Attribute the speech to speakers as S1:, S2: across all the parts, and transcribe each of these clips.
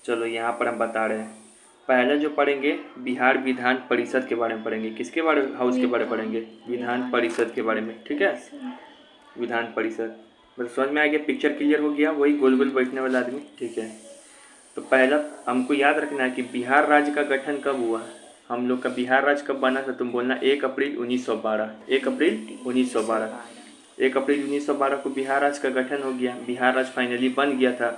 S1: चलो यहाँ पर हम बता रहे हैं। पहले जो पढ़ेंगे बिहार विधान परिषद के बारे में पढ़ेंगे। किसके बारे में? हाउस के बारे में पढ़ेंगे, विधान परिषद के बारे में। ठीक है, विधान परिषद मतलब समझ में आ गया? पिक्चर क्लियर हो गया? वही गोल गोल बैठने वाला आदमी। ठीक है, तो पहला हमको याद रखना है कि बिहार राज्य का गठन कब हुआ। हम लोग का बिहार राज्य कब बना था? तुम बोलना 1 अप्रैल 1912। 1 अप्रैल 1912। 1 अप्रैल 1912 को बिहार राज्य का गठन हो गया। बिहार राज्य फाइनली बन गया था,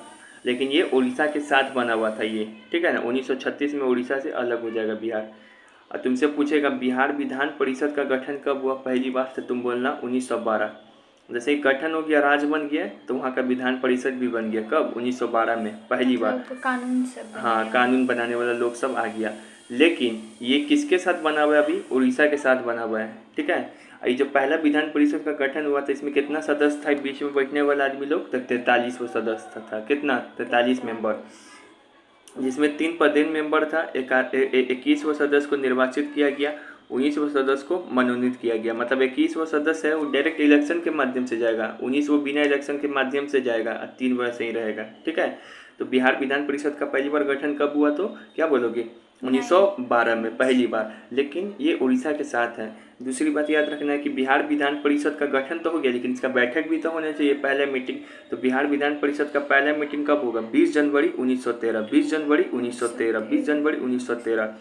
S1: लेकिन ये उड़ीसा के साथ बना हुआ था ये। ठीक है ना, 1936 में उड़ीसा से अलग हो जाएगा बिहार। और तुमसे पूछेगा बिहार विधान परिषद का गठन कब हुआ पहली बार, तो तुम बोलना 1912। जैसे ही गठन हो गया, राज्य बन गया, तो वहाँ का विधान परिषद भी बन गया। कब? 1912 में पहली बार।
S2: मतलब कानून सब
S1: हाँ,
S2: बनाने
S1: कानून बनाने वाला लोग सब आ गया। लेकिन ये किसके साथ बना हुआ है? अभी उड़ीसा के साथ बना हुआ है। ठीक है, ये जो पहला विधान परिषद का गठन हुआ था, इसमें कितना सदस्य था बीच में बैठने वाला आदमी लोग? तो 43 वो सदस्य था। कितना? 43 मेंबर, जिसमें 3 पदेन मेंबर था। 21 वो सदस्य को निर्वाचित किया गया, 19 वो सदस्य को मनोनीत किया गया। मतलब 21 वो सदस्य है वो डायरेक्ट इलेक्शन के माध्यम से जाएगा, 19 वो बिना इलेक्शन के माध्यम से जाएगा, 3 वैसे ही रहेगा। ठीक है, तो बिहार विधान परिषद का पहली बार गठन कब हुआ? तो क्या बोलोगे? 1912 में पहली बार, लेकिन ये उड़ीसा के साथ है। दूसरी बात याद रखना है कि बिहार विधान परिषद का गठन तो हो गया, लेकिन इसका बैठक भी तो होना चाहिए, पहला मीटिंग। तो बिहार विधान परिषद का पहला मीटिंग कब होगा? 20 जनवरी 1913। 20 जनवरी 1913। 20 जनवरी 1913।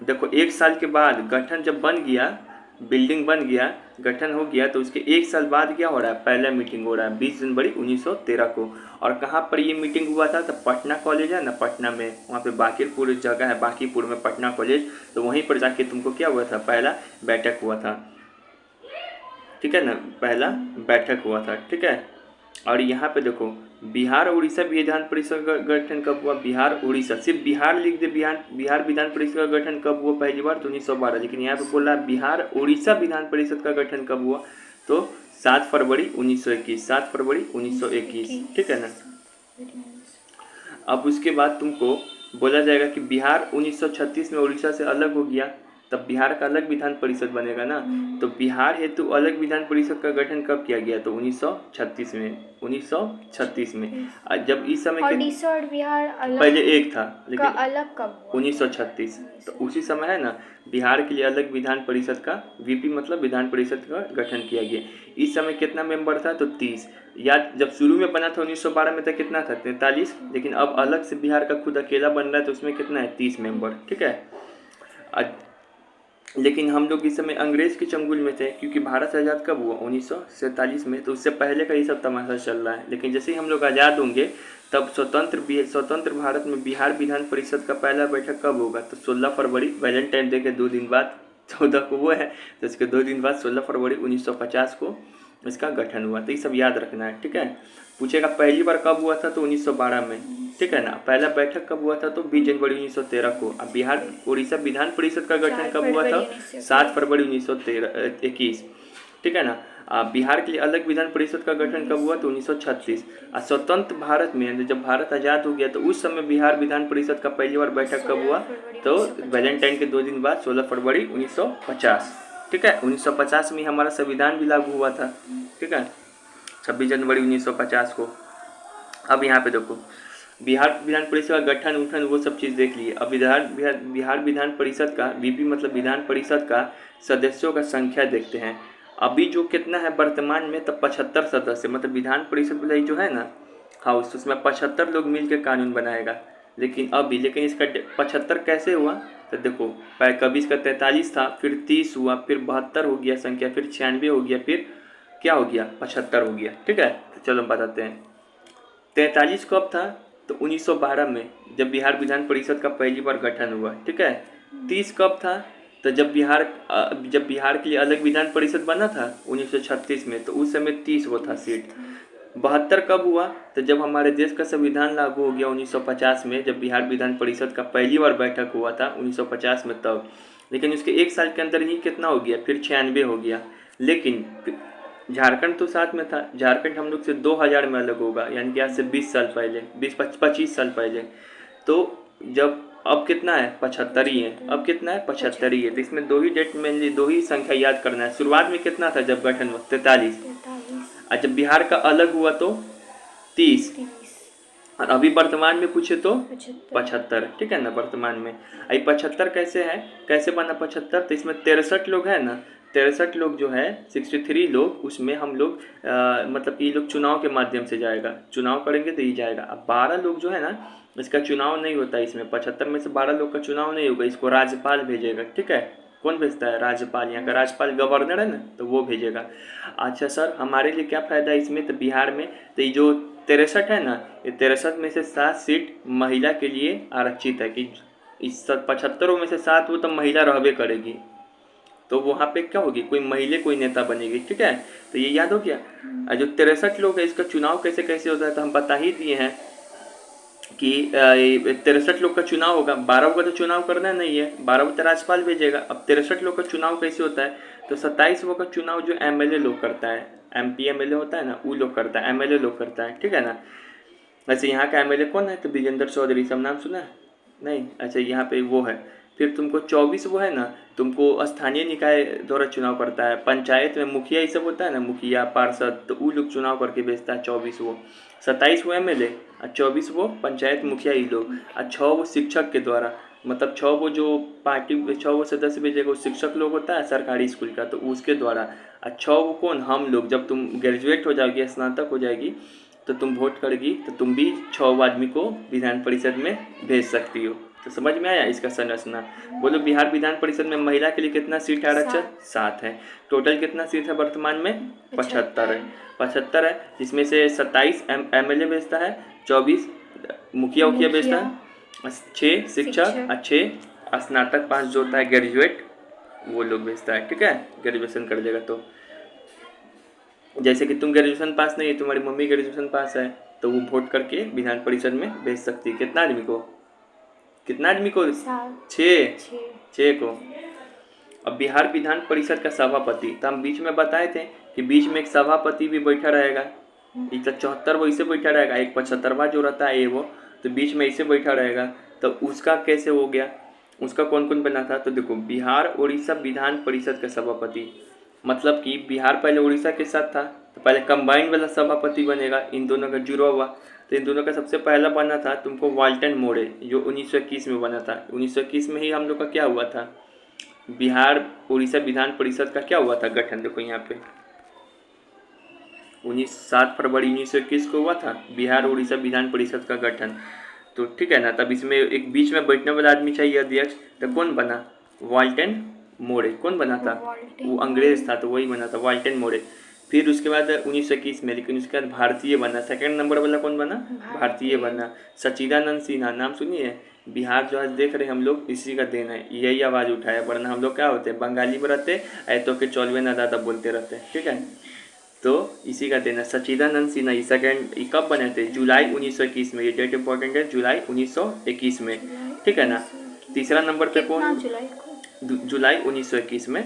S1: देखो, 1 साल के बाद गठन जब बन गया, बिल्डिंग बन गया, गठन हो गया, तो उसके 1 साल बाद क्या हो रहा है? पहला मीटिंग हो रहा है 20 जनवरी 1913 को। और कहाँ पर ये मीटिंग हुआ था? तो पटना कॉलेज है ना, पटना में, वहाँ पे बाकिरपुर जगह है, बाकीपुर में पटना कॉलेज, तो वहीं पर जाके तुमको क्या हुआ था? पहला बैठक हुआ था। ठीक है ना, पहला बैठक हुआ था। ठीक है, और यहाँ पे देखो, बिहार उड़ीसा विधान परिषद का गठन कब हुआ? बिहार उड़ीसा, सिर्फ बिहार लिख दे। बिहार विधान परिषद का गठन कब हुआ पहली बार? तो 1912। लेकिन यहाँ पे बोला बिहार उड़ीसा विधान परिषद का गठन कब हुआ? तो 7 फरवरी 1921। 7 फरवरी 1921। ठीक है ना। अब उसके बाद तुमको बोला जाएगा कि बिहार 1936 में उड़ीसा से अलग हो गया, तब बिहार का अलग विधान परिषद बनेगा ना। तो बिहार हेतु अलग विधान परिषद का गठन कब किया गया? तो 1936 में। 1936 में। जब इस समय के
S2: उड़ीसा और बिहार अलग
S1: पहले एक था,
S2: का
S1: लेकिन
S2: अलग कब हुआ?
S1: 1936, तो उसी समय है ना बिहार के लिए अलग विधान परिषद का, वीपी मतलब विधान परिषद का गठन किया गया। इस समय कितना मेंबर था? तो 30। याद, जब शुरू में बना था 1912 में, तो कितना था? 43। लेकिन अब अलग से बिहार का खुद अकेला बन रहा है, तो उसमें कितना है? 30 मेंबर। ठीक है, लेकिन हम लोग इस समय अंग्रेज के चंगुल में थे, क्योंकि भारत आज़ाद कब हुआ? 1947 में, तो उससे पहले का ये सब तमाशा चल रहा है। लेकिन जैसे ही हम लोग आज़ाद होंगे, तब स्वतंत्र भारत में बिहार विधान परिषद का पहला बैठक कब होगा? तो 16 फरवरी, वैलेंटाइन डे के 2 दिन बाद, 14 को वो है, तो इसके 2 दिन बाद 16 फरवरी 1950 को इसका गठन हुआ। तो ये सब याद रखना है। ठीक है, पूछेगा पहली बार कब हुआ था? तो 1912 में। ठीक है ना। पहला बैठक कब हुआ था? तो 20 जनवरी 1913 को। अब बिहार उड़ीसा विधान परिषद का गठन कब हुआ था? 7 फरवरी 1921। ठीक है ना। बिहार के लिए अलग विधान परिषद का गठन कब हुआ? तो 1936। स्वतंत्र भारत में जब भारत आज़ाद हो गया, तो उस समय बिहार विधान परिषद का पहली बार बैठक कब हुआ? तो वैलेंटाइन के 2 दिन बाद 16 फरवरी 1950। ठीक है, 1950 में हमारा संविधान भी लागू हुआ था। ठीक है, 26 जनवरी 1950 को। अब यहाँ पे देखो, बिहार विधान परिषद का गठन उठन वो सब चीज़ देख लिए। अब बिहार विधान परिषद का वीपी मतलब विधान परिषद का सदस्यों का संख्या देखते हैं। अभी जो कितना है वर्तमान में, तब 75 सदस्य, मतलब विधान परिषद वाला जो है ना हाउस, उसमें 75 लोग मिलकर कानून बनाएगा। लेकिन इसका 75 कैसे हुआ? तो देखो, कभी इसका 43 था, फिर 30 हुआ, फिर 72 हो गया संख्या, फिर 96 हो गया, फिर क्या हो गया? 75 हो गया। ठीक है, तो चलो हम बताते हैं। 43 कब था? तो 1912 में, जब बिहार विधान परिषद का पहली बार गठन हुआ। ठीक है, 30 कब था? तो जब बिहार के लिए अलग विधान परिषद बना था 1936 में, तो उस समय 30 वो था सीट। 72 कब हुआ? तो जब हमारे देश का संविधान लागू हो गया 1950 में, जब बिहार विधान परिषद का पहली बार बैठक हुआ था 1950 में तब। लेकिन उसके 1 साल के अंदर ही कितना हो गया? फिर 96 हो गया। लेकिन झारखंड तो साथ में था। झारखंड हम लोग से 2000 में अलग होगा, यानी कि आज से 20 साल पहले, 25 साल पहले। तो जब अब कितना है? 75 ही है। अब कितना है? 75 ही है। तो इसमें 2 ही डेट मेनली, 2 ही संख्या याद करना है। शुरुआत में कितना था जब गठन हुआ? 43। और जब बिहार का अलग हुआ तो 30। और अभी वर्तमान में पूछे तो
S2: 75।
S1: 75, ठीक है ना। वर्तमान में आई 75 कैसे है, कैसे बना 75? तो इसमें 63 लोग है ना, 63 लोग जो है 63 लोग, उसमें हम लोग मतलब कि ये लोग चुनाव के माध्यम से जाएगा, चुनाव करेंगे तो ये जाएगा। अब 12 लोग जो है ना, इसका चुनाव नहीं होता, इसमें 75 में से 12 लोग का चुनाव नहीं होगा, इसको राज्यपाल भेजेगा, ठीक है। कौन भेजता है? राज्यपाल। यहाँ का राज्यपाल गवर्नर है ना, तो वो भेजेगा। अच्छा सर, हमारे लिए क्या फ़ायदा है इसमें? तो बिहार में तो ये जो 63 है ना, ये 63 में से 7 सीट महिला के लिए आरक्षित है कि इस 75 में से 7 वो तो महिला रहबे करेगी, तो वहाँ पे क्या होगी, कोई महिला कोई नेता बनेगी, ठीक है। तो ये याद हो गया। और जो 63 लोग है, इसका चुनाव कैसे कैसे होता है तो हम बता ही दिए हैं कि 63 लोग का चुनाव होगा। 12 का तो चुनाव करना नहीं है, 12 तो राज्यपाल भेजेगा। अब 63 लोग का चुनाव कैसे होता है? तो 27 का चुनाव जो एमएलए लोग करता है, एमपी एमएलए होता है ना, वो लोग करता है, एमएलए लोग करता है, ठीक है ना। वैसे यहाँ का एमएलए कौन है? तो विजेंद्र चौधरी, सब नाम सुना है? नहीं? अच्छा, यहाँ पे वो है। फिर तुमको 24 वो है ना, तुमको स्थानीय निकाय द्वारा चुनाव करता है। पंचायत में मुखिया ये सब होता है ना, मुखिया पार्षद, तो वो लोग चुनाव करके भेजता है 24 वो। 27 वो एमएलए और 24 वो पंचायत मुखिया ये लोग, और 6 वो शिक्षक के द्वारा, मतलब 6 वो जो पार्टी 6 वो सदस्य भेजेगा, वो शिक्षक लोग होता है सरकारी स्कूल का, तो उसके द्वारा। और 6 वो कौन? हम लोग। जब तुम ग्रेजुएट हो जाओगी, स्नातक हो जाएगी, तो तुम वोट करेगी, तो तुम भी 6 आदमी को विधान परिषद में भेज सकती हो। तो समझ में आया इसका संरचना? बोलो, बिहार विधान परिषद में महिला के लिए कितना सीट है आरक्षित? 7 है। टोटल कितना सीट है वर्तमान में? 75 है। 75 है, जिसमें से 27 एमएलए भेजता है, 24 मुखिया उखिया भेजता है, 6 शिक्षक और 6 स्नातक पास जो होता है ग्रेजुएट, वो लोग भेजता है, ठीक है। ग्रेजुएशन कर लेगा तो, जैसे कि तुम ग्रेजुएशन पास नहीं है, तुम्हारी मम्मी ग्रेजुएशन पास है, तो वो वोट करके विधान परिषद में भेज सकती है। कितना आदमी को? कितना आदमी को? 6 को। अब बिहार विधान परिषद का सभापति, तो हम बीच में बताए थे कि बीच में एक सभापति भी बैठा रहेगा। एक तो 74 वो इसे बैठा रहेगा, एक 75वां जो रहता है ये वो, तो बीच में इसे बैठा रहेगा। तो उसका कैसे हो गया, उसका कौन कौन बना था? तो देखो, बिहार उड़ीसा विधान परिषद का सभापति, मतलब कि बिहार पहले उड़ीसा के साथ था, तो पहले कंबाइंड वाला सभापति बनेगा, इन दोनों का जुड़ा हुआ। तो इन दोनों का सबसे पहला बना था तुमको वाल्टन मोड़े, जो 1921 में बना था। 1921 में ही हम लोग का क्या हुआ था, बिहार उड़ीसा विधान परिषद का क्या हुआ था गठन। देखो यहाँ पे 7 फरवरी 1921 को हुआ था बिहार उड़ीसा विधान परिषद का गठन। तो ठीक है ना, तब इसमें एक बीच में बैठने वाला आदमी चाहिए, अध्यक्ष। तो कौन बना? वाल्टन मोड़े। कौन बना था? वो अंग्रेज था, तो वही बना था, वाल्टन मोड़े। फिर उसके बाद 1921 में, लेकिन उसके बाद भारतीय बना। सेकंड नंबर वाला कौन बना? भारतीय बना। सच्चिदानंद सिन्हा, नाम सुनिए। बिहार जो आज देख रहे हैं हम लोग, इसी का देन है, यही आवाज़ उठाया, वरना हम लोग क्या होते हैं, बंगाली में रहते, ऐतो के चौलवे ना दादा बोलते रहते हैं, ठीक है। तो इसी का देना। सच्चिदानंद सिन्हा ये सेकेंड, कब बने थे? जुलाई 1921 में। ये डेट इंपॉर्टेंट है, जुलाई 1921 में, ठीक है ना। तीसरा नंबर पे कौन? जुलाई 1921 में।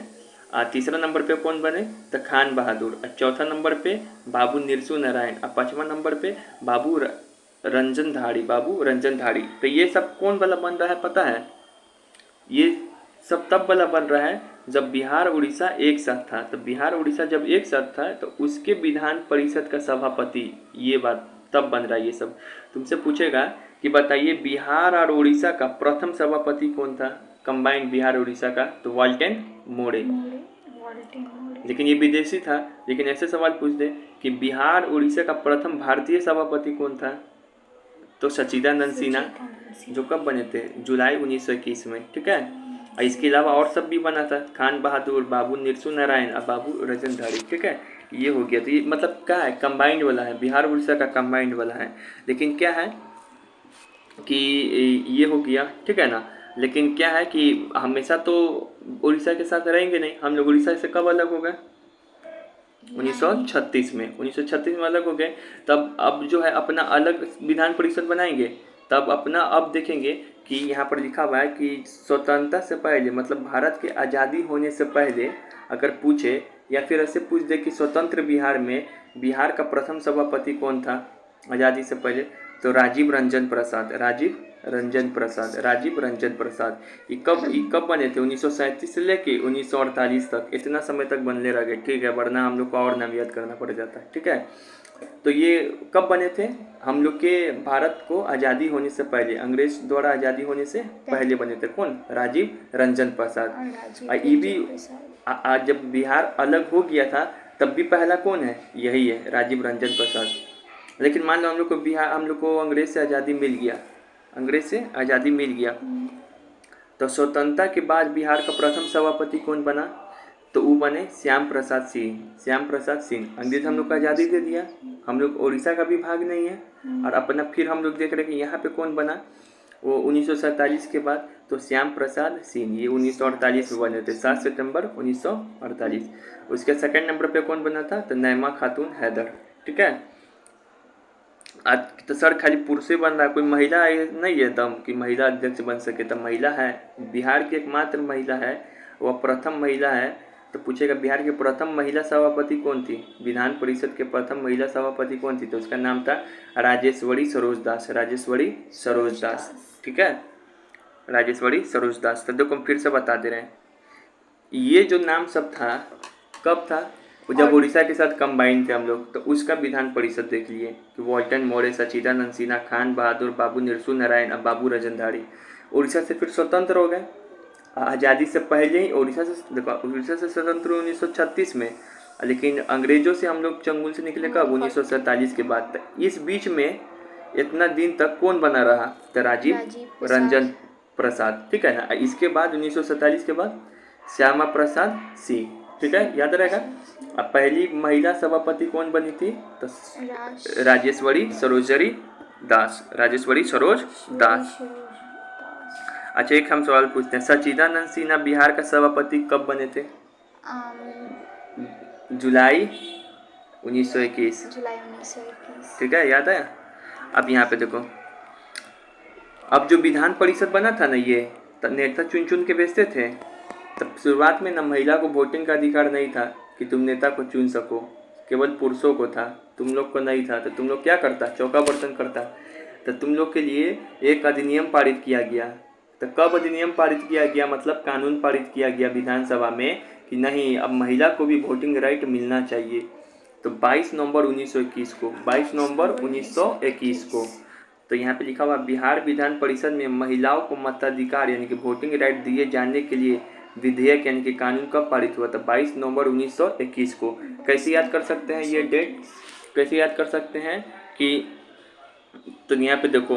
S1: तीसरा नंबर पे कौन बने? तो खान बहादुर। और चौथा नंबर पे बाबू निरसू नारायण। और पाँचवा नंबर पे बाबू रंजन धारी, बाबू रंजन धारी। तो ये सब कौन वाला बन रहा है पता है? ये सब तब वाला बन रहा है जब बिहार उड़ीसा एक साथ था। तो बिहार उड़ीसा जब एक साथ था, तो उसके विधान परिषद का सभापति, ये बात तब बन रहा है ये सब। तुमसे पूछेगा कि बताइए बिहार और उड़ीसा का प्रथम सभापति कौन था, कंबाइंड बिहार उड़ीसा का? तो वाल्टन मोड़े। लेकिन ये विदेशी था। लेकिन ऐसे सवाल पूछ दे कि बिहार उड़ीसा का प्रथम भारतीय सभापति कौन था? तो सच्चिदानंद सिन्हा, जो कब बने थे? जुलाई 1921 में, ठीक है। और इसके अलावा और सब भी बना था, खान बहादुर, बाबू निरसू नारायण और बाबू रजनधारी, ठीक है। ये हो गया। तो ये मतलब क्या है, कंबाइंड वाला है, बिहार उड़ीसा का कंबाइंड वाला है। लेकिन क्या है कि ये हो गया, ठीक है ना। लेकिन क्या है कि हमेशा तो उड़ीसा के साथ रहेंगे नहीं हम लोग। उड़ीसा से कब अलग हो गए? 1936 में। 1936 में अलग हो गए। तब अब जो है अपना अलग विधान परिषद बनाएंगे। तब अपना अब देखेंगे कि यहाँ पर लिखा हुआ है कि स्वतंत्रता से पहले, मतलब भारत के आज़ादी होने से पहले अगर पूछे, या फिर ऐसे पूछ दे कि स्वतंत्र बिहार में बिहार का प्रथम सभापति कौन था आज़ादी से पहले, तो राजीव रंजन प्रसाद, राजीव रंजन प्रसाद। ये कब बने थे? 1937 से लेके 1948 तक, इतना समय तक बनले रह गए। ठीक है, वरना हम लोग को और नाम याद करना पड़ जाता है। ठीक है, तो ये कब बने थे? हम लोग के भारत को आज़ादी होने से पहले, अंग्रेज द्वारा आज़ादी होने से पहले बने थे। कौन? राजीव रंजन प्रसाद। ये भी आज जब बिहार अलग हो गया था तब भी पहला कौन है? यही है, राजीव रंजन प्रसाद। लेकिन मान लो हम लोग को अंग्रेज से आज़ादी मिल गया, तो स्वतंत्रता के बाद बिहार का प्रथम सभापति कौन बना? तो वो बने श्याम प्रसाद सिंह। अंग्रेज हम लोग को आज़ादी दे दिया, हम लोग उड़ीसा का भी भाग नहीं है, और अपना फिर हम लोग देख रहे हैं कि यहाँ पे कौन बना, वो 1947 के बाद, तो श्याम प्रसाद सिंह। ये 1948 में बने थे, 7 सितंबर 1948। उसके सेकंड नंबर पे कौन बना था? तो नैमा खातून हैदर। ठीक है, आज तो सर खाली पुरुष बन रहा है, कोई महिला नहीं है दम कि महिला अध्यक्ष बन सके। तो महिला है, बिहार की एकमात्र महिला है, वह प्रथम महिला है। तो पूछेगा बिहार की प्रथम महिला सभापति कौन थी? विधान परिषद के प्रथम महिला सभापति कौन थी? तो उसका नाम था राजेश्वरी सरोज दास। ठीक है, राजेश्वरी सरोज दास। तो देखो फिर से बता दे रहे हैं, ये जो नाम सब था कब था? जब उड़ीसा के साथ कंबाइन थे हम लोग, तो उसका विधान परिषद देख लिए कि वॉल्टन मोरे, सचिदानंद सिन्हा, खान बहादुर, बाबू निरसू नारायण और बाबू रजनधारी उड़ीसा से फिर स्वतंत्र हो गए। आज़ादी से पहले ही उड़ीसा से स्वतंत्र 1936 में, लेकिन अंग्रेजों से हम लोग चंगुल से निकले कब? 1947 के बाद। इस बीच में इतना दिन तक कौन बना रहा? तो राजीव रंजन प्रसाद। ठीक है ना। इसके बाद 1947 के बाद श्यामा प्रसाद सिंह। ठीक है, याद रहेगा। अब पहली महिला सभापति कौन बनी थी? तो राजेश्वरी सरोज दास। अच्छा, एक हम सवाल पूछते हैं, सचिदानंद सिन्हा बिहार का सभापति कब बने थे? जुलाई 1921। ठीक है, याद है। अब यहाँ पे देखो, अब जो विधान परिषद बना था ना, ये नेता चुन के भेजते थे। तब शुरुआत में ना महिला को वोटिंग का अधिकार नहीं था कि तुम नेता को चुन सको, केवल पुरुषों को था, तुम लोग को नहीं था। तो तुम लोग क्या करता? चौका बर्तन करता। तो तुम लोग के लिए एक अधिनियम पारित किया गया। तो कब अधिनियम पारित किया गया? मतलब कानून पारित किया गया विधानसभा में कि नहीं, अब महिला को भी वोटिंग राइट मिलना चाहिए। तो 22 नवंबर 1921 को तो यहाँ पे लिखा हुआ, बिहार विधान परिषद में महिलाओं को मताधिकार यानी कि वोटिंग राइट दिए जाने के लिए विधेयक यानी कि कानून कब पारित हुआ था? 22 नवंबर 1921 को। कैसे याद कर सकते हैं ये डेट? कैसे याद कर सकते हैं कि, तो यहाँ पे देखो,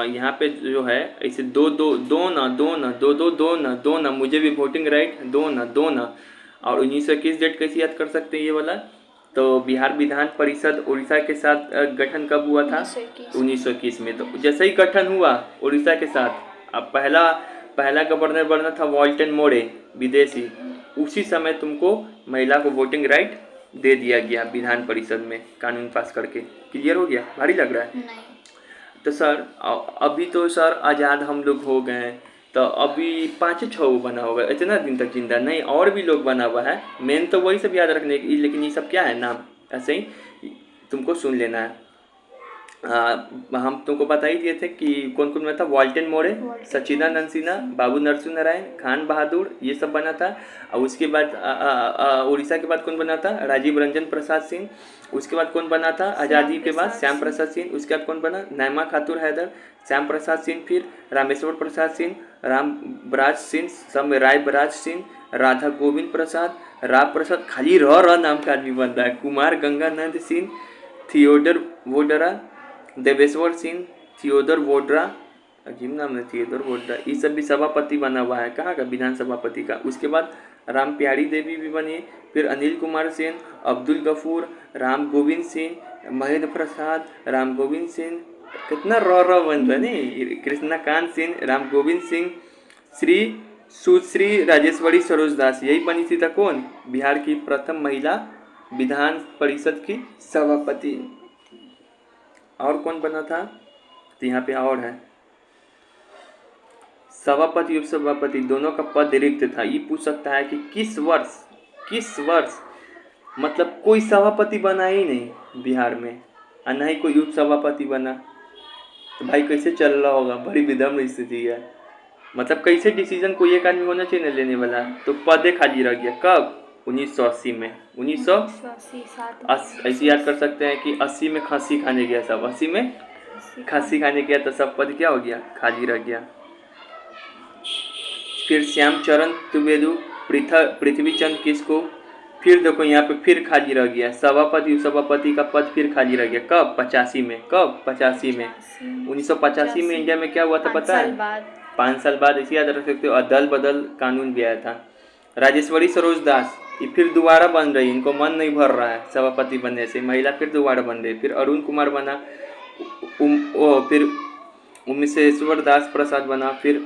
S1: यहाँ पे जो है ऐसे दो ना, मुझे भी वोटिंग राइट दो ना। और 1921 डेट कैसे याद कर सकते हैं ये वाला? तो बिहार विधान परिषद उड़ीसा के साथ गठन कब हुआ था? 1921 में। तो जैसे ही गठन हुआ उड़ीसा के साथ, अब पहला गवर्नर बनना था वॉल्टन मोरे, विदेशी। उसी समय तुमको महिला को वोटिंग राइट दे दिया गया विधान परिषद में कानून पास करके। क्लियर हो गया? भारी लग रहा है?
S2: नहीं।
S1: तो सर अभी तो सर आज़ाद हम लोग हो गए, तो अभी 5-6 बना होगा, इतना दिन तक जिंदा नहीं, और भी लोग बना हुआ है। मेन तो वही सब याद रखने की, लेकिन ये सब क्या है नाम, ऐसे ही तुमको सुन लेना है। हम तुमको बता ही दिए थे कि कौन कौन बना था। वॉल्टन मोरे, सचिदानंद सिन्हा, बाबू नरसू नारायण, खान बहादुर, ये सब बना था। और उसके बाद उड़ीसा के बाद कौन बना था? राजीव रंजन प्रसाद सिंह। उसके बाद कौन बना था आज़ादी के बाद? श्याम प्रसाद सिंह। उसके बाद कौन बना? नैमा खातून हैदर, श्याम प्रसाद सिंह, फिर रामेश्वर प्रसाद सिंह, रामबराज सिंह, रायबराज सिंह, राधा गोविंद प्रसाद, राव प्रसाद, खाली रह नाम का आदमी बन रहा है, कुमार गंगानंद सिंह, थियोडर वोडरा, देवेश्वर सिंह, थियोदर वोड्रा, अजीब नाम है थियोदर वोड्रा, ये सब भी सभापति बना हुआ है। कहाँ का? विधान सभापति का। उसके बाद राम प्यारी देवी भी बनी, फिर अनिल कुमार सेन, अब्दुल गफूर, राम गोविंद सिंह, महेंद्र प्रसाद, राम गोविंद सिंह, कितना रॉ बन रहा है नहीं, कृष्णकांत सिंह, राम गोविंद सिंह, सुश्री राजेश्वरी सरोज दास, यही बनी थी। था कौन? बिहार की प्रथम महिला विधान परिषद की सभापति। और कौन बना था? तो यहाँ पे और है, सभापति उपसभापति दोनों का पद रिक्त था। ये पूछ सकता है कि किस वर्ष, मतलब कोई सभापति बना ही नहीं बिहार में, और ना ही कोई उपसभापति बना। तो भाई कैसे चल रहा होगा, बड़ी विधम स्थिति है। मतलब कैसे डिसीजन कोई एक आदमी होना चाहिए ना लेने वाला, तो पदे खाली रह गया कब, 1980 में। 1980 ऐसे याद कर सकते हैं कि 80 में खस्सी खाने गया सब, 80 में खस्सी खाने गया तो सब पद क्या हो गया, खाली रह गया। फिर श्यामचरण द्विवेदी, पृथ्वी चंद किसको, फिर देखो यहाँ पे फिर खाली रह गया, सभापति उपसभापति का पद फिर खाली रह गया कब, 85 में। कब, 85 में। 1985 में इंडिया में क्या हुआ था पता है, 5 साल बाद, इसे याद रख सकते हो। अदल बदल कानून भी आया था। राजेश्वरी सरोज दास ये फिर दोबारा बन रही, इनको मन नहीं भर रहा है सभापति बनने से, महिला फिर दोबारा बन रही। फिर अरुण कुमार बना, फिर उमेशेश्वर दास प्रसाद बना, फिर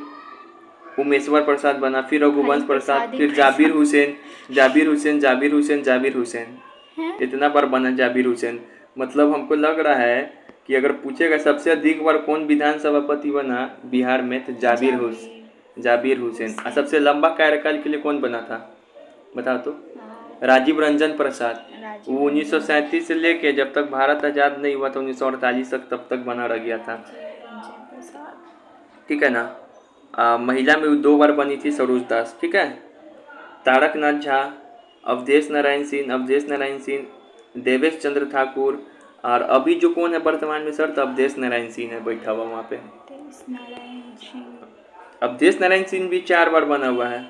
S1: उमेश्वर प्रसाद बना, फिर रघुवंश प्रसाद, फिर जाबिर हुसैन। इतना बार बना जाबिर हुसैन। मतलब हमको लग रहा है कि अगर पूछेगा सबसे अधिक बार कौन विधान सभापति बना बिहार में, तो जाबिर हुसैन। और सबसे लंबा कार्यकाल के लिए कौन बना था बताओ तो, राजीव रंजन प्रसाद। वो 1937 से लेके जब तक भारत आज़ाद नहीं हुआ था 1948 तक, तब तक बना रह गया था। ठीक है ना। महिला में 2 बार बनी थी सरोज दास। ठीक है। तारकनाथ झा, अवधेश नारायण सिंह, देवेश चंद्र ठाकुर, और अभी जो कौन है वर्तमान में सर, तो अवधेश नारायण सिंह है बैठा हुआ वहाँ पे। अवधेश नारायण सिंह भी 4 बार बना हुआ है।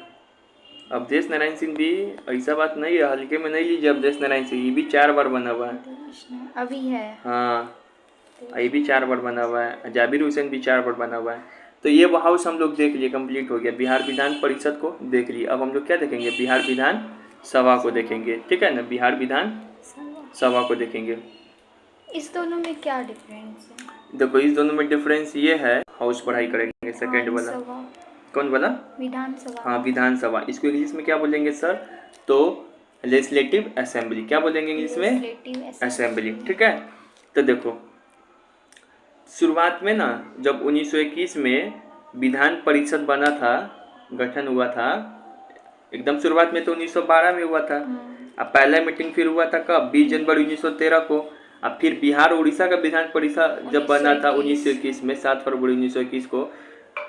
S1: अवधेश नारायण सिंह भी ऐसा बात नहीं है, हल्के में नहीं लीजिए। अवधेश नारायण सिंह ये भी 4 बार बना हुआ है,
S2: अभी है।
S1: हाँ ये भी 4 बार बना हुआ है। जाबिर हुसैन भी 4 बार बना हुआ है। तो ये वो हाउस हम लोग देख लिए, कंप्लीट हो गया। बिहार विधान परिषद को देख लिए। अब हम लोग क्या देखेंगे, बिहार विधान सभा को देखेंगे। ठीक है ना, बिहार विधान सभा को देखेंगे।
S2: इस दोनों में क्या डिफरेंस है?
S1: देखो इस दोनों में डिफरेंस ये है, हाउस पढ़ाई करेंगे सेकंड वाला। कौन वाला,
S2: विधानसभा।
S1: हाँ विधानसभा। इसको इंग्लिश में क्या बोलेंगे सर, तो लेजिस्लेटिव असेंबली। क्या बोलेंगे इंग्लिश में, असेंबली। ठीक है। तो देखो शुरुआत में ना, जब 1921 में विधान परिषद बना था, गठन हुआ था, एकदम शुरुआत में तो 1912 में हुआ था। अब पहला मीटिंग फिर हुआ था कब, 20 जनवरी 1913 को। अब फिर बिहार उड़ीसा का विधान परिषद जब बना था 1921 में, 7 फरवरी 1921 को,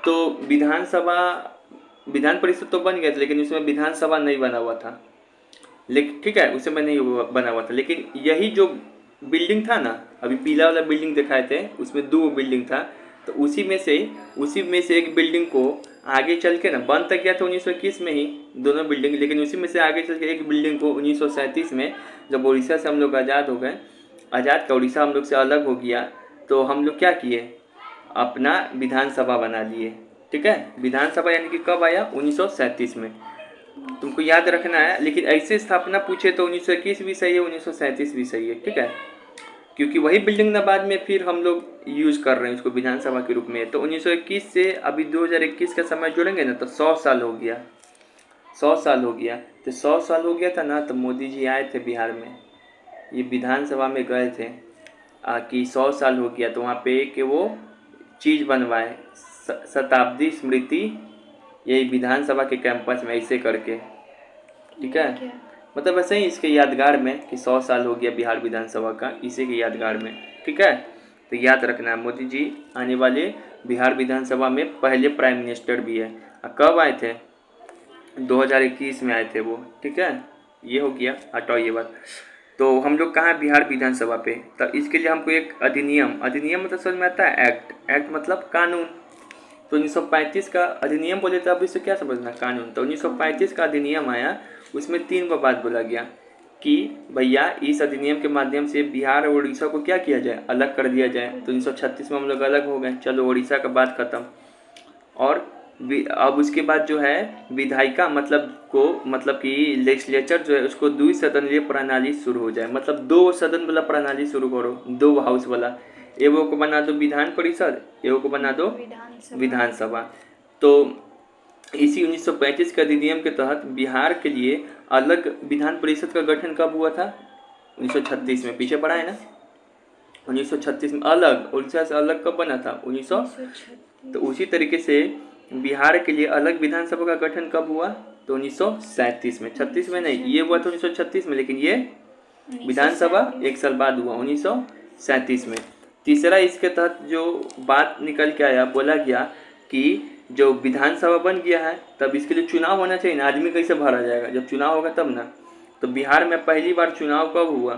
S1: तो विधान परिषद तो बन गया था, लेकिन उसमें विधानसभा नहीं बना हुआ था। लेकिन ठीक है, उस समय नहीं बना हुआ था। लेकिन यही जो बिल्डिंग था ना, अभी पीला वाला बिल्डिंग दिखाए थे, उसमें 2 बिल्डिंग था। तो उसी में से एक बिल्डिंग को आगे चल के ना, बन तक गया था 1921 में ही दोनों बिल्डिंग, लेकिन उसी में से आगे चल के एक बिल्डिंग को 1937 में, जब उड़ीसा से हम लोग आज़ाद हो गए, आज़ाद का उड़ीसा हम लोग से अलग हो गया, तो हम लोग क्या किए, अपना विधानसभा बना लिए। ठीक है। विधानसभा यानी कि कब आया, 1937 में। तुमको याद रखना है। लेकिन ऐसे स्थापना पूछे तो 1921 भी सही है, 1937 भी सही है। ठीक है। क्योंकि वही बिल्डिंग ना बाद में फिर हम लोग यूज़ कर रहे हैं इसको विधानसभा के रूप में। तो 1921 से अभी 2021 का समय जोड़ेंगे ना, तो 100 साल हो गया। 100 साल हो गया। तो 100 साल हो गया था ना, तो मोदी जी आए थे बिहार में, ये विधानसभा में गए थे कि 100 साल हो गया, तो वहाँ पे कि वो चीज़ बनवाए, शताब्दी स्मृति, यही विधानसभा के कैंपस में ऐसे करके। ठीक है। मतलब ऐसे ही इसके यादगार में कि 100 साल हो गया बिहार विधानसभा का, इसी के यादगार में। ठीक है। तो याद रखना है, मोदी जी आने वाले बिहार विधानसभा में पहले प्राइम मिनिस्टर भी है। कब आए थे, 2021 में आए थे वो। ठीक है। ये हो गया, हटाओ ये बात। तो हम लोग कहाँ, बिहार विधानसभा पे। तो इसके लिए हमको एक अधिनियम मतलब समझ में आता है, एक्ट मतलब कानून। तो 1935 का अधिनियम बोले तो अब इससे क्या समझना, कानून। तो 1935 का अधिनियम आया, उसमें 3 बात बोला गया कि भैया इस अधिनियम के माध्यम से बिहार और उड़ीसा को क्या किया जाए, अलग कर दिया जाए। तो 1936 में हम लोग अलग हो गए, चलो उड़ीसा का बात खत्म। और अब उसके बाद जो है विधायिका मतलब कि लेजिस्लेचर जो है उसको 2 सदनीय प्रणाली शुरू हो जाए। मतलब 2 सदन वाला प्रणाली शुरू करो, 2 हाउस वाला। एगो को बना दो विधान परिषद, एगो को बना दो विधानसभा। तो इसी 1935 के अधिनियम के तहत बिहार के लिए अलग विधान परिषद का गठन कब हुआ था, 1936 में। पीछे पढ़ा है ना, 1936 में अलग, उड़ीसा से अलग कब बना था, 1936। तो उसी तरीके से बिहार के लिए अलग विधानसभा का गठन कब हुआ, तो 1937 में। 36 में नहीं, ये हुआ था 1936 में, लेकिन ये विधानसभा 1 साल बाद हुआ, 1937 में। तीसरा इसके तहत जो बात निकल के आया, बोला गया कि जो विधानसभा बन गया है तब इसके लिए चुनाव होना चाहिए ना, आदमी कैसे भरा जाएगा, जब चुनाव होगा तब ना। तो बिहार में पहली बार चुनाव कब हुआ,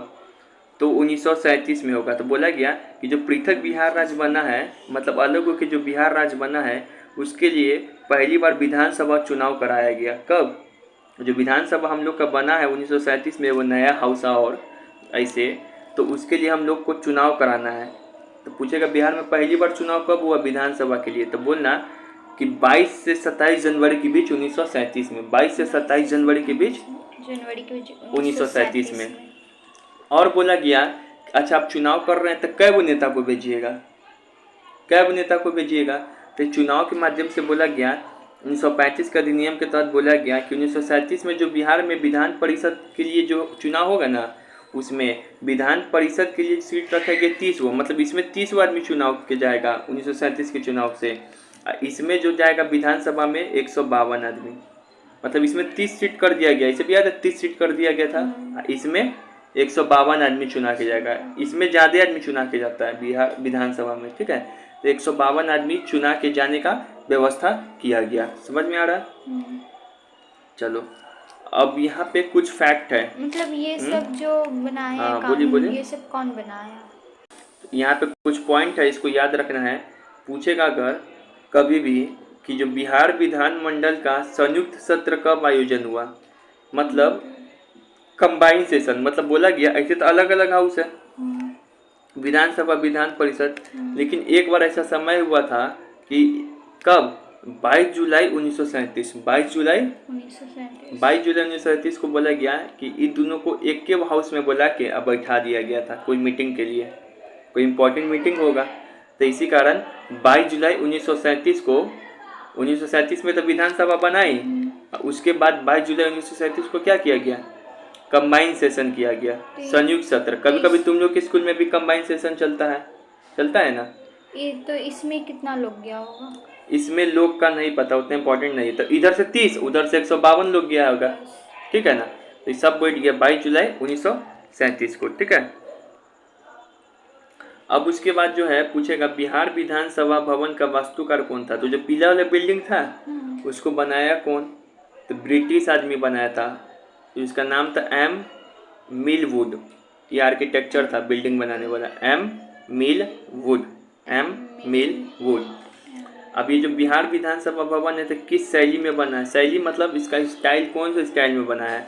S1: तो 1937 में होगा। तो बोला गया कि जो पृथक बिहार राज्य बना है, मतलब अलग होकर जो बिहार राज्य बना है, उसके लिए पहली बार विधानसभा चुनाव कराया गया। कब, जो विधानसभा हम लोग का बना है 1937 में, वो नया हाउस और ऐसे, तो उसके लिए हम लोग को चुनाव कराना है। तो पूछेगा बिहार में पहली बार चुनाव कब हुआ विधानसभा के लिए, तो बोलना कि 22 से 27 जनवरी के बीच 1937 में, 22 से 27 जनवरी के बीच 1937 में। और बोला गया अच्छा आप चुनाव कर रहे हैं तो कै वो नेता को भेजिएगा, कै वो नेता को भेजिएगा, तो चुनाव के माध्यम से बोला गया 1935 का अधिनियम के तहत बोला गया कि 1937 में जो बिहार में विधान परिषद के लिए जो चुनाव होगा ना, उसमें विधान परिषद के लिए सीट रखा गया 30 वो, मतलब इसमें 30 आदमी चुनाव के जाएगा 1937 के चुनाव से। इसमें जो जाएगा विधानसभा में 152 आदमी, मतलब इसमें 30 सीट कर दिया गया, इसे भी याद है 30 सीट कर दिया गया था, इसमें 152 आदमी चुना के जाएगा। इसमें ज़्यादा आदमी चुना के जाता है बिहार विधानसभा में, ठीक है। तो 152 आदमी चुना के जाने का व्यवस्था किया गया। समझ में आ रहा है? चलो अब यहाँ पे कुछ फैक्ट है,
S2: मतलब ये सब जो बनाए हैं
S1: हाँ,
S2: कानून,
S1: बोलिए।
S2: ये सब कौन बनाया?
S1: यहाँ पे कुछ पॉइंट है, इसको याद रखना है। पूछेगा अगर कभी भी कि जो बिहार विधानमंडल का संयुक्त सत्र कब आयोजन हुआ, मतलब कंबाइन सेशन, मतलब बोला गया ऐसे तो अलग अलग हाउस है विधानसभा विधान परिषद, लेकिन एक बार ऐसा समय हुआ था कि कब, 22 जुलाई 1937, 22 जुलाई 1937 को बोला गया कि इन दोनों को एक के हाउस में बुला के अब बैठा दिया गया था कोई मीटिंग के लिए, कोई इम्पोर्टेंट मीटिंग होगा। तो इसी कारण 22 जुलाई 1937 को, 1937 में तो विधानसभा बनाई, उसके बाद 22 जुलाई 1937 को क्या किया गया, कंबाइन सेशन किया गया, संयुक्त सत्र। कभी कभी तुम लोग के स्कूल में भी कंबाइन सेशन चलता है ना।
S2: ये तो इसमें कितना लोग गया होगा?
S1: इसमें लोग का नहीं पता, उतना इम्पोर्टेंट नहीं है। तो इधर से 30, उधर से 152 लोग गया होगा, ठीक है ना। तो सब बैठ गया 22 जुलाई 1937 को, ठीक है। अब उसके बाद जो है पूछेगा बिहार विधानसभा भवन का वास्तुकार कौन था। तो जो पीला वाला बिल्डिंग था उसको बनाया कौन, तो ब्रिटिश आदमी बनाया था, तो इसका नाम था एम मिलवुड। ये आर्किटेक्चर था बिल्डिंग बनाने वाला, एम मिलवुड। अब ये जो बिहार विधानसभा भवन है तो किस शैली में बना है, शैली मतलब इसका स्टाइल कौन सा स्टाइल में बना है,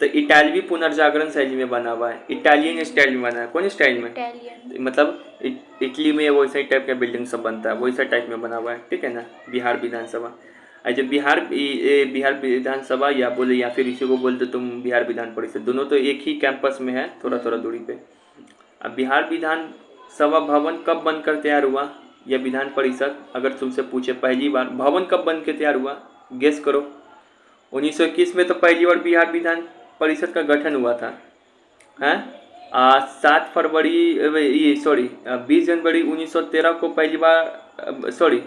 S1: तो इटालवी पुनर्जागरण शैली में बना हुआ है, इटालियन स्टाइल में बना है। कौन स्टाइल में, मतलब इटली में वैसा टाइप का बिल्डिंग सब बनता है, वैसा टाइप में बना हुआ है, ठीक है ना, बिहार विधानसभा। जो बिहार विधानसभा या बोले, या फिर इसी को बोलते तुम बिहार विधान परिषद, दोनों तो एक ही कैंपस में है, थोड़ा थोड़ा दूरी पे। अब बिहार विधानसभा भवन कब बनकर तैयार हुआ, या विधान परिषद अगर तुमसे पूछे पहली बार भवन कब बन के तैयार हुआ, गेस करो। 1921 में तो पहली बार बिहार विधान परिषद का गठन हुआ था, हैं। 7 फरवरी, ये सॉरी 20 जनवरी 1913 को पहली बार, सॉरी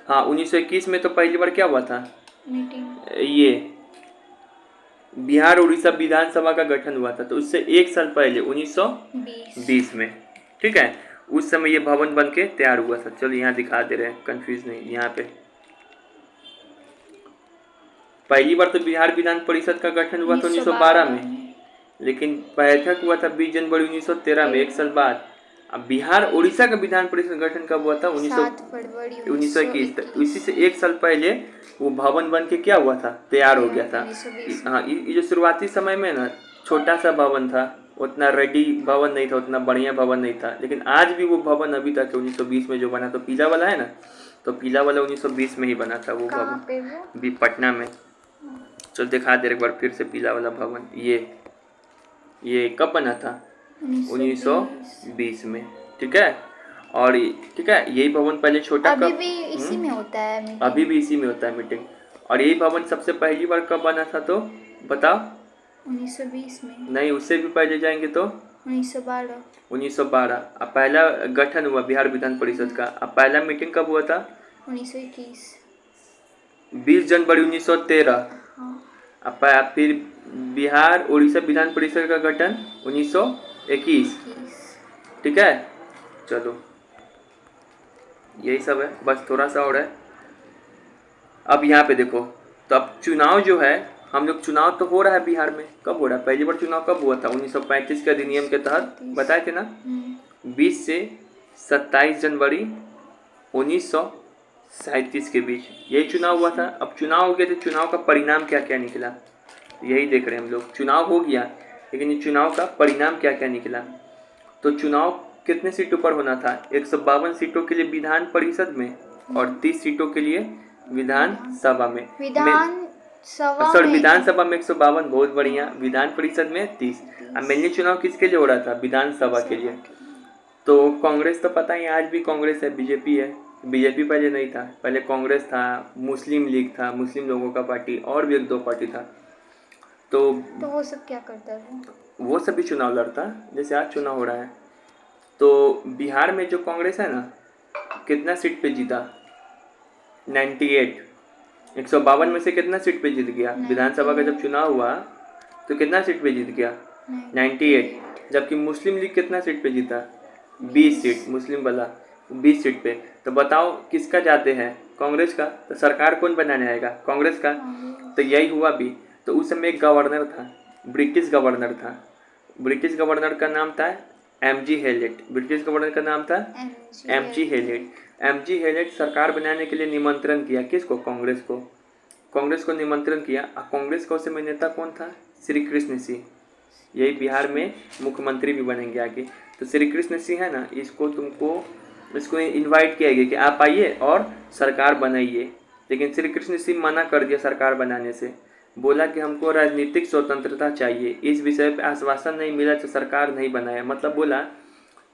S1: हाँ 1921 में तो पहली बार क्या हुआ था,
S2: मीटिंग,
S1: ये बिहार उड़ीसा विधानसभा का गठन हुआ था। तो उससे एक साल पहले 1920 में, ठीक है, उस समय ये भवन बन के तैयार हुआ था। चलो यहाँ दिखा दे रहे हैं, कंफ्यूज नहीं। यहाँ पे पहली बार तो बिहार विधान परिषद का गठन हुआ था 1912 में, लेकिन बैठक हुआ था 20 जनवरी 1913 में, एक साल बाद। अब बिहार उड़ीसा का विधान परिषद गठन कब हुआ था, 1921। तो इसी से एक साल पहले वो भवन बन के क्या हुआ था, तैयार हो गया था। हाँ, ये जो शुरुआती समय में ना छोटा सा भवन था, उतना रेडी भवन नहीं था, उतना बढ़िया भवन नहीं था, लेकिन आज भी वो भवन अभी तक 1920 में जो बना, तो पीला वाला है ना, तो पीला वाला 1920 में ही बना था वो भवन, भी पटना में। चल दिखा दे एक बार फिर से पीला वाला भवन। ये कब बना था, 1920 में, ठीक है। और ठीक है, यही भवन पहले छोटा,
S2: अभी भी इसी में होता है मीटिंग,
S1: अभी भी इसी में होता है मीटिंग। और यही भवन सबसे पहली बार कब बना था, तो बताओ।
S2: 1920 में
S1: नहीं, उससे भी पहले जाएंगे तो 1912। अब पहला गठन हुआ बिहार विधान परिषद का। अब पहला मीटिंग कब हुआ था,
S2: 1921,
S1: 20 जनवरी 1913। अब फिर बिहार उड़ीसा विधान परिषद का गठन 1921, ठीक ठीक है, चलो यही सब है, बस थोड़ा सा और है। अब यहाँ पे देखो, तो अब चुनाव जो है, हम लोग चुनाव तो हो रहा है बिहार में, कब हो रहा है, पहली बार चुनाव कब हुआ था, 1935 के अधिनियम के तहत,
S2: 37।
S1: बताए थे ना, 20 से 27 जनवरी 1937 के बीच यही चुनाव हुआ था। अब चुनाव हो गया तो चुनाव का परिणाम क्या क्या निकला, यही देख रहे हैं हम लोग। चुनाव हो गया, लेकिन ये चुनाव का परिणाम क्या क्या निकला। तो चुनाव कितने सीटों पर होना था, 152 सीटों के लिए विधान परिषद में और 30 सीटों के लिए विधानसभा में। विधानसभा में 152, बहुत बढ़िया। विधान परिषद में 30। अब मेनली चुनाव किसके लिए हो रहा था, विधानसभा के लिए। तो कांग्रेस तो पता ही, आज भी कांग्रेस है, बीजेपी है। बीजेपी पहले नहीं था, पहले कांग्रेस था, मुस्लिम लीग था, मुस्लिम लोगों का पार्टी, और भी 1-2 पार्टी था। तो
S2: वो सब क्या करता है,
S1: वो सब भी चुनाव लड़ता, जैसे आज चुनाव हो रहा है। तो बिहार में जो कांग्रेस है ना, कितना सीट पे जीता, 98। 152 में से कितना सीट पे जीत गया, विधानसभा का जब चुनाव हुआ तो कितना सीट पे जीत गया, 98। जबकि मुस्लिम लीग कितना सीट पे जीता, 20 सीट, मुस्लिम वाला 20 सीट पे। तो बताओ किसका जाते हैं, कांग्रेस का। तो सरकार कौन बनाने आएगा, कांग्रेस का। तो यही हुआ भी। तो उस समय एक गवर्नर था, ब्रिटिश गवर्नर था। ब्रिटिश गवर्नर का नाम था एमजी हेलेट। ब्रिटिश गवर्नर का नाम था एमजी हेलेट। एमजी हेलेट सरकार बनाने के लिए निमंत्रण किया, किसको, कांग्रेस को। कांग्रेस को निमंत्रण किया। कांग्रेस का उस समय नेता कौन था, श्री कृष्ण सिंह। यही बिहार में मुख्यमंत्री भी बनेंगे आगे। तो श्री कृष्ण सिंह है ना, इसको इनवाइट किया गया कि आप आइए और सरकार बनाइए। लेकिन श्री कृष्ण सिंह मना कर दिया सरकार बनाने से। बोला कि हमको राजनीतिक स्वतंत्रता चाहिए, इस विषय पे आश्वासन नहीं मिला तो सरकार नहीं बनाया। मतलब बोला,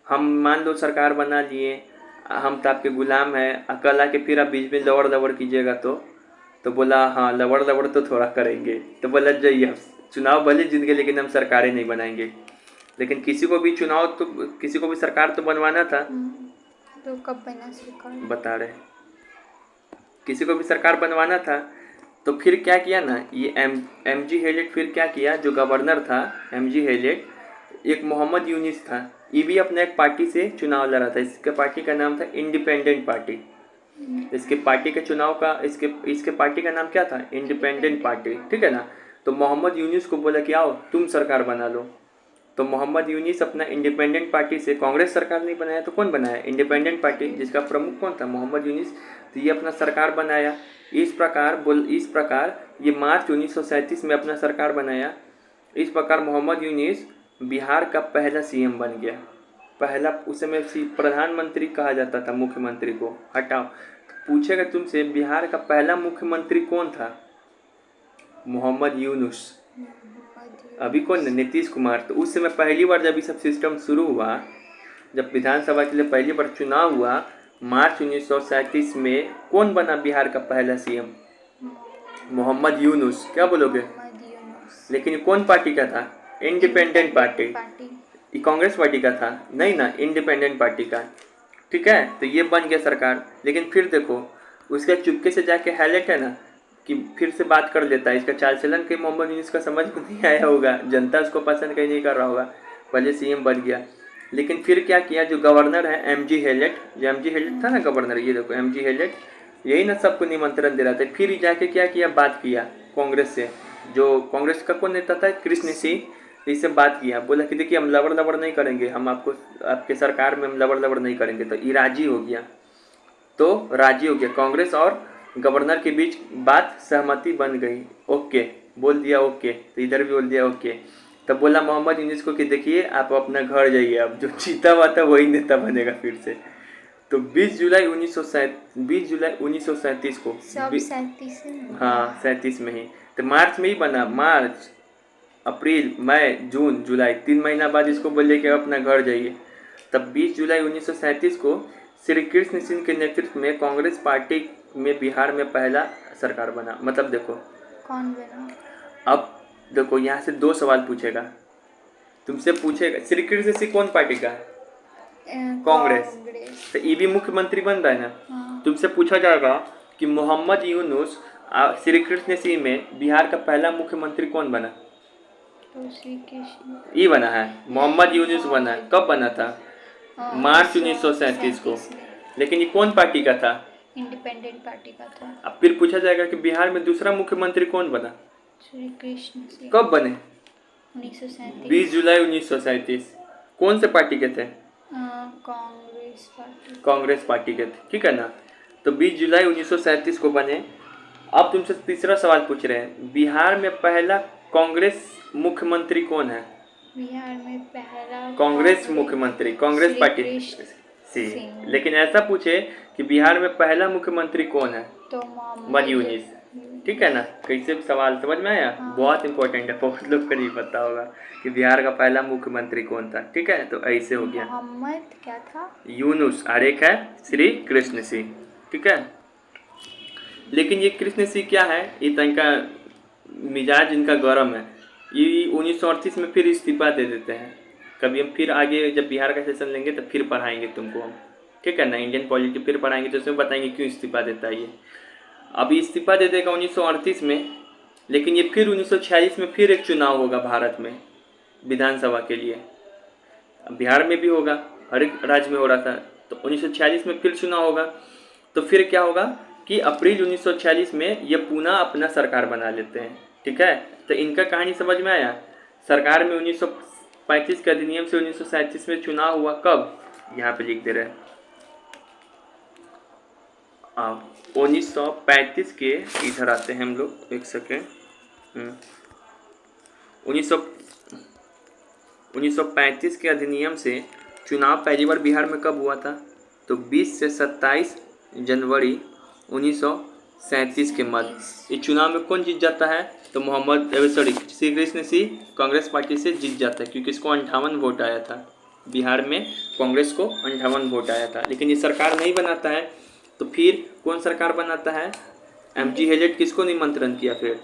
S1: हम मान लो सरकार बना लिए, हम तो आपके गुलाम हैं, अकल आके फिर आप बीच में लवड़ लवड़ कीजिएगा तो बोला हाँ, लवड़ लवड़ तो थोड़ा करेंगे। तो बोला जाइए, चुनाव भले जीत गए लेकिन हम सरकारें नहीं बनाएंगे। लेकिन किसी को भी सरकार तो बनवाना था।
S2: तो कब बना सरकार,
S1: बता रहे, किसी को भी सरकार बनवाना था। तो फिर क्या किया ना, ये एमजी हेलेट फिर क्या किया, जो गवर्नर था एमजी हेलेट, एक मोहम्मद यूनिस था, ये भी अपने एक पार्टी से चुनाव लड़ा था। इसके पार्टी का नाम था इंडिपेंडेंट पार्टी। इसके पार्टी के चुनाव का इसके पार्टी का नाम क्या था, इंडिपेंडेंट पार्टी, ठीक है ना। तो मोहम्मद यूनिस को बोला कि आओ तुम सरकार बना लो। तो मोहम्मद यूनिस अपना इंडिपेंडेंट पार्टी से, कांग्रेस सरकार नहीं बनाया तो कौन बनाया, इंडिपेंडेंट पार्टी, जिसका प्रमुख कौन था, मोहम्मद यूनिस। तो ये अपना सरकार बनाया। इस प्रकार ये मार्च 1937 में अपना सरकार बनाया। इस प्रकार मोहम्मद यूनिस बिहार का पहला सीएम बन गया। पहला, उस समय प्रधानमंत्री कहा जाता था मुख्यमंत्री को, हटाओ। पूछेगा तुमसे बिहार का पहला मुख्यमंत्री कौन था, मोहम्मद यूनुस। अभी कौन, नीतीश कुमार। तो उस समय पहली बार जब ये सब सिस्टम शुरू हुआ, जब विधानसभा के लिए पहली बार चुनाव हुआ मार्च 1937 में, कौन बना बिहार का पहला सीएम, मोहम्मद यूनुस। क्या बोलोगे, लेकिन कौन पार्टी का था, इंडिपेंडेंट पार्टी। ये कांग्रेस पार्टी का था नहीं ना, इंडिपेंडेंट पार्टी का, ठीक है। तो ये बन गया सरकार। लेकिन फिर देखो, उसके चुपके से जाके हेलेट है ना, कि फिर से बात कर लेता है। इसका चाल चलन के मोहम्मद यूनुस का समझ में नहीं आया होगा, जनता उसको पसंद कहीं नहीं कर रहा होगा, पहले सीएम बन गया। लेकिन फिर क्या किया, जो गवर्नर है एमजी हेलेट, जो एमजी हेलेट था ना गवर्नर, ये देखो एमजी हेलेट, यही ना सबको निमंत्रण दे रहा था। फिर जाके क्या किया, बात किया कांग्रेस से। जो कांग्रेस का कौन नेता था, कृष्ण सिंह, इससे बात किया। बोला कि देखिए हम लवड़ लवड़ नहीं करेंगे, हम आपके सरकार में हम लवड़ लवड़ नहीं करेंगे। तो ये राजी हो गया। कांग्रेस और गवर्नर के बीच बात सहमति बन गई, ओके बोल दिया, ओके। तो इधर भी बोल दिया ओके। तब बोला मोहम्मद यूनुस को कि देखिए आप अपना घर जाइए, अब जो जीता हुआ था वही नेता बनेगा फिर से। तो 20 जुलाई 1937 को, हाँ 37 में ही, तो मार्च में ही बना। मार्च, अप्रैल, मई, जून, जुलाई, 3 महीना बाद इसको बोले कि अपना घर जाइए। तब 20 जुलाई 1937 को श्री कृष्ण सिंह के नेतृत्व में कांग्रेस पार्टी में बिहार में पहला सरकार बना। मतलब देखो
S2: कौन बना।
S1: अब देखो यहाँ से 2 सवाल पूछेगा, तुमसे पूछेगा श्री कृष्ण सिंह कौन पार्टी का है, कांग्रेस। तो ये भी मुख्यमंत्री बन रहा है ना।
S2: हाँ।
S1: तुमसे पूछा जाएगा कि मोहम्मद यूनुस श्री कृष्ण सिंह में बिहार का पहला मुख्यमंत्री कौन बना,
S2: तो श्री कृष्ण
S1: ये बना है, मोहम्मद यूनुस बना है। कब बना था, मार्च 1937 को। लेकिन ये कौन पार्टी का था?
S2: इंडिपेंडेंट पार्टी का था।
S1: अब फिर पूछा जाएगा कि बिहार में दूसरा मुख्यमंत्री कौन बना?
S2: श्री कृष्ण सिंह।
S1: कब बने?
S2: 1937।
S1: 20 जुलाई 1937। कौन से पार्टी के थे?
S2: कांग्रेस पार्टी।
S1: कांग्रेस पार्टी के थे, ठीक है ना। तो 20 जुलाई 1937 को बने। अब तुमसे तीसरा सवाल पूछ रहे हैं, बिहार में पहला कांग्रेस मुख्यमंत्री कौन है?
S2: बिहार में पहला
S1: कांग्रेस मुख्यमंत्री, कांग्रेस पार्टी सी। लेकिन ऐसा पूछे कि बिहार में पहला मुख्यमंत्री कौन है,
S2: तो
S1: मोहम्मद यूनिस, ठीक है ना। कैसे सवाल समझ में आया?
S2: हाँ।
S1: बहुत इंपॉर्टेंट है, बहुत लोग को नहीं पता होगा कि बिहार का पहला मुख्यमंत्री कौन था, ठीक है। तो ऐसे हो गया,
S2: मोहम्मद क्या था?
S1: यूनुस, और एक है श्री कृष्ण सिंह, ठीक है। लेकिन ये कृष्ण सिंह क्या है, ये तनका मिजाज इनका गर्म है। ये 1938 में फिर इस्तीफा दे देते हैं। कभी हम फिर आगे जब बिहार का सेशन लेंगे तो फिर पढ़ाएंगे तुमको हम, ठीक है ना। इंडियन पॉलिटी फिर पढ़ाएंगे तो उसमें बताएंगे क्यों इस्तीफा देता है ये। अभी इस्तीफा दे देगा 1938 में, लेकिन ये फिर 1946 में फिर एक चुनाव होगा भारत में विधानसभा के लिए। बिहार में भी होगा, हर एक राज्य में हो रहा था। तो 1946 में फिर चुनाव होगा। तो फिर क्या होगा कि अप्रैल 1946 में ये पुनः अपना सरकार बना लेते हैं, ठीक है। तो इनका कहानी समझ में आया। सरकार में 1935 के अधिनियम से 1937 में चुनाव हुआ। कब? यहाँ पे लिख दे रहे हैं 1935 के, इधर आते हैं हम लोग, एक सेकेंड। 1935 के अधिनियम से चुनाव पहली बार बिहार में कब हुआ था? तो 20 से 27 जनवरी 1937 के मध्य। इस चुनाव में कौन जीत जाता है? तो श्री कृष्ण सिंह कांग्रेस पार्टी से जीत जाता है, क्योंकि इसको 58 वोट आया था। बिहार में कांग्रेस को 58 वोट आया था। लेकिन ये सरकार नहीं बनाता है। तो फिर कौन सरकार बनाता है? एमजी हेजेट किसको निमंत्रण किया फिर?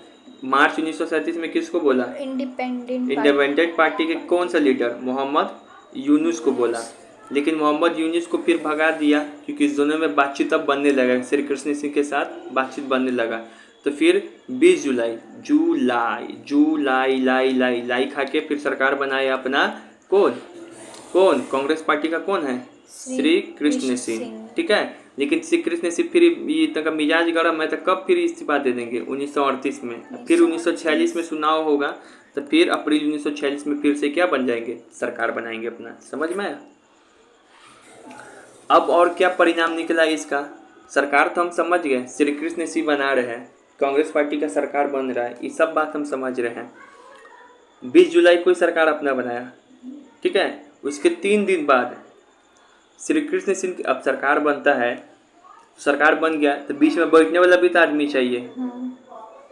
S1: मार्च 1937 में किसको बोला? इंडिपेंडेंट पार्टी के कौन सा लीडर? मोहम्मद यूनुस को बोला। लेकिन मोहम्मद यूनुस को फिर भगा दिया, क्योंकि इस दोनों में बातचीत अब बनने लगा, श्री कृष्ण सिंह के साथ बातचीत बनने लगा। तो फिर 20 जुलाई लाई खा के फिर सरकार बनाया अपना। कौन कांग्रेस पार्टी का कौन है? श्री कृष्ण सिंह, ठीक है। लेकिन श्री कृष्ण सिंह फिर ये तक मिजाज गर्म है, तो कब फिर इस्तीफा दे देंगे? 1938 में। फिर 1946 में चुनाव होगा, तो फिर अप्रैल 1946 में फिर से क्या बन जाएंगे? सरकार बनाएंगे अपना। समझ में आया? अब और क्या परिणाम निकला इसका? सरकार तो हम समझ गए, श्री कृष्ण सिंह बना रहे हैं, कांग्रेस पार्टी का सरकार बन रहा है, ये सब बात हम समझ रहे हैं। 20 जुलाई को सरकार अपना बनाया, ठीक है। उसके 3 दिन बाद श्री कृष्ण सिंह अब सरकार बनता है। सरकार बन गया तो बीच में बैठने वाला भी तो आदमी चाहिए,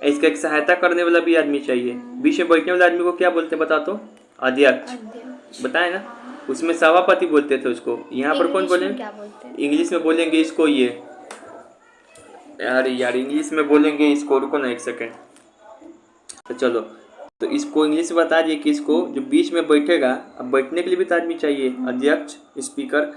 S1: इसका एक सहायता करने वाला भी आदमी चाहिए। बीच में बैठने वाला आदमी को क्या बोलते बता तो? अध्यक्ष, बताए ना। उसमें सभापति बोलते थे उसको। यहाँ पर कौन बोलेंगे? इंग्लिश में बोलेंगे इसको, ये यार इंग्लिश में बोलेंगे इसको, रुको ना एक सेकेंड। तो चलो, तो इसको इंग्लिश में बता दिए कि इसको जो बीच में बैठेगा, अब बैठने के लिए भी तो आदमी चाहिए, अध्यक्ष, स्पीकर,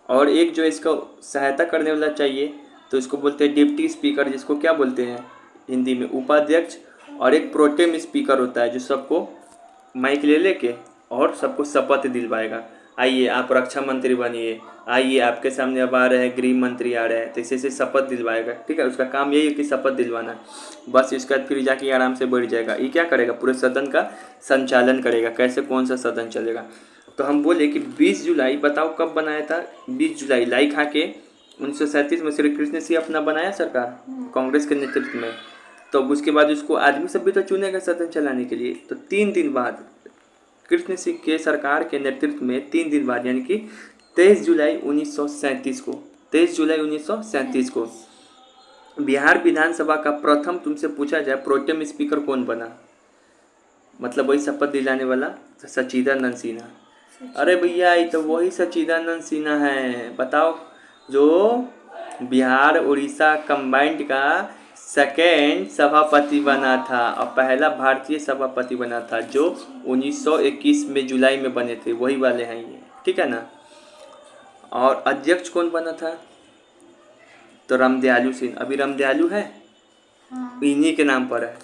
S1: और एक जो इसका सहायता करने वाला चाहिए, तो इसको बोलते हैं डिप्टी स्पीकर, जिसको क्या बोलते हैं हिंदी में? उपाध्यक्ष। और एक प्रोटेम स्पीकर होता है, जो सबको माइक ले लेके और सबको शपथ दिलवाएगा। आइए आप रक्षा मंत्री बनिए, आइए आपके सामने अब आ रहे हैं गृह मंत्री आ रहे हैं, तो इसे से शपथ दिलवाएगा, ठीक है। उसका काम यही है कि शपथ दिलवाना। बस इसके बाद फिर जाके आराम से बैठ जाएगा। ये क्या करेगा? पूरे सदन का संचालन करेगा, कैसे कौन सा सदन चलेगा। तो हम बोले कि 20 जुलाई, बताओ कब बनाया था? 20 जुलाई लाई खा के 1937 में श्री कृष्ण सिंह अपना बनाया सरकार कांग्रेस के नेतृत्व में। तो उसके बाद उसको आदमी सब भी तो चुनेगा सदन चलाने के लिए। तो 3 दिन बाद कृष्ण सिंह के सरकार के नेतृत्व में 3 दिन बाद, यानी कि 23 जुलाई 1937 को, 23 जुलाई 1937 को बिहार विधानसभा का प्रथम, तुमसे पूछा जाए, प्रोटेम स्पीकर कौन बना? मतलब वही शपथ दिलाने वाला, सच्चिदानंद सिन्हा। अरे भैया, ये तो वही सच्चिदानंद सिन्हा है, बताओ, जो बिहार उड़ीसा कंबाइंड का सेकेंड सभापति बना था और पहला भारतीय सभापति बना था, जो 1921 में जुलाई में बने थे, वही वाले हैं ये, ठीक है ना। और अध्यक्ष कौन बना था? तो रामदयालु सिंह। अभी रामदयालु है, इन्हीं के नाम पर है।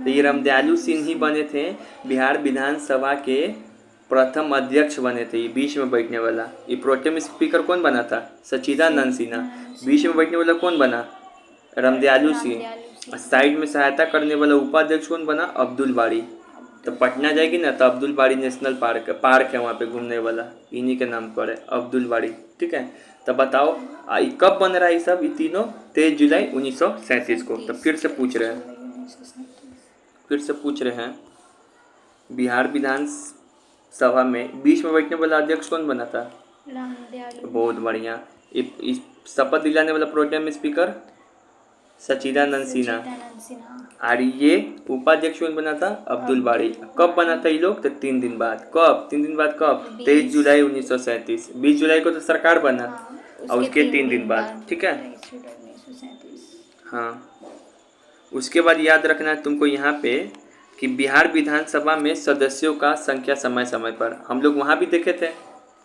S1: तो ये रामदयालु सिंह ही बने थे बिहार विधानसभा के प्रथम अध्यक्ष बने थे, ये बीच में बैठने वाला। ये प्रोटेम स्पीकर कौन बना था? सच्चिदानंद सिन्हा। बीच में बैठने वाला कौन बना? रामदयालु सिंह। और साइड में सहायता करने वाला उपाध्यक्ष कौन बना? अब्दुल बारी। तो पटना जाएगी ना तो अब्दुल बारी नेशनल पार्क है वहाँ पे घूमने वाला, इन्हीं के नाम पर है, अब्दुल बारी। ठीक है, तो बताओ ये कब बन रहा है? ये सब ये तीनों 23 जुलाई 1937 को। तो फिर से पूछ रहे हैं बिहार विधान सभा में बीच में बैठने वाला अध्यक्ष कौन बना था?
S2: रामदयालु।
S1: बहुत बढ़िया। इस शपथ दिलाने वाला प्रोटेम स्पीकर सच्चिदानंद सिन्हा। और ये उपाध्यक्ष कौन बना था? अब्दुल बारी। कब बना था ये लोग? तो 3 दिन बाद। कब? 3 दिन बाद कब? 23 जुलाई 1937। 20 जुलाई को तो सरकार बना और उसके 3 दिन बाद। ठीक है, हाँ। उसके बाद याद रखना है तुमको यहाँ पे कि बिहार विधानसभा में सदस्यों का संख्या समय समय पर, हम लोग वहाँ भी देखे थे,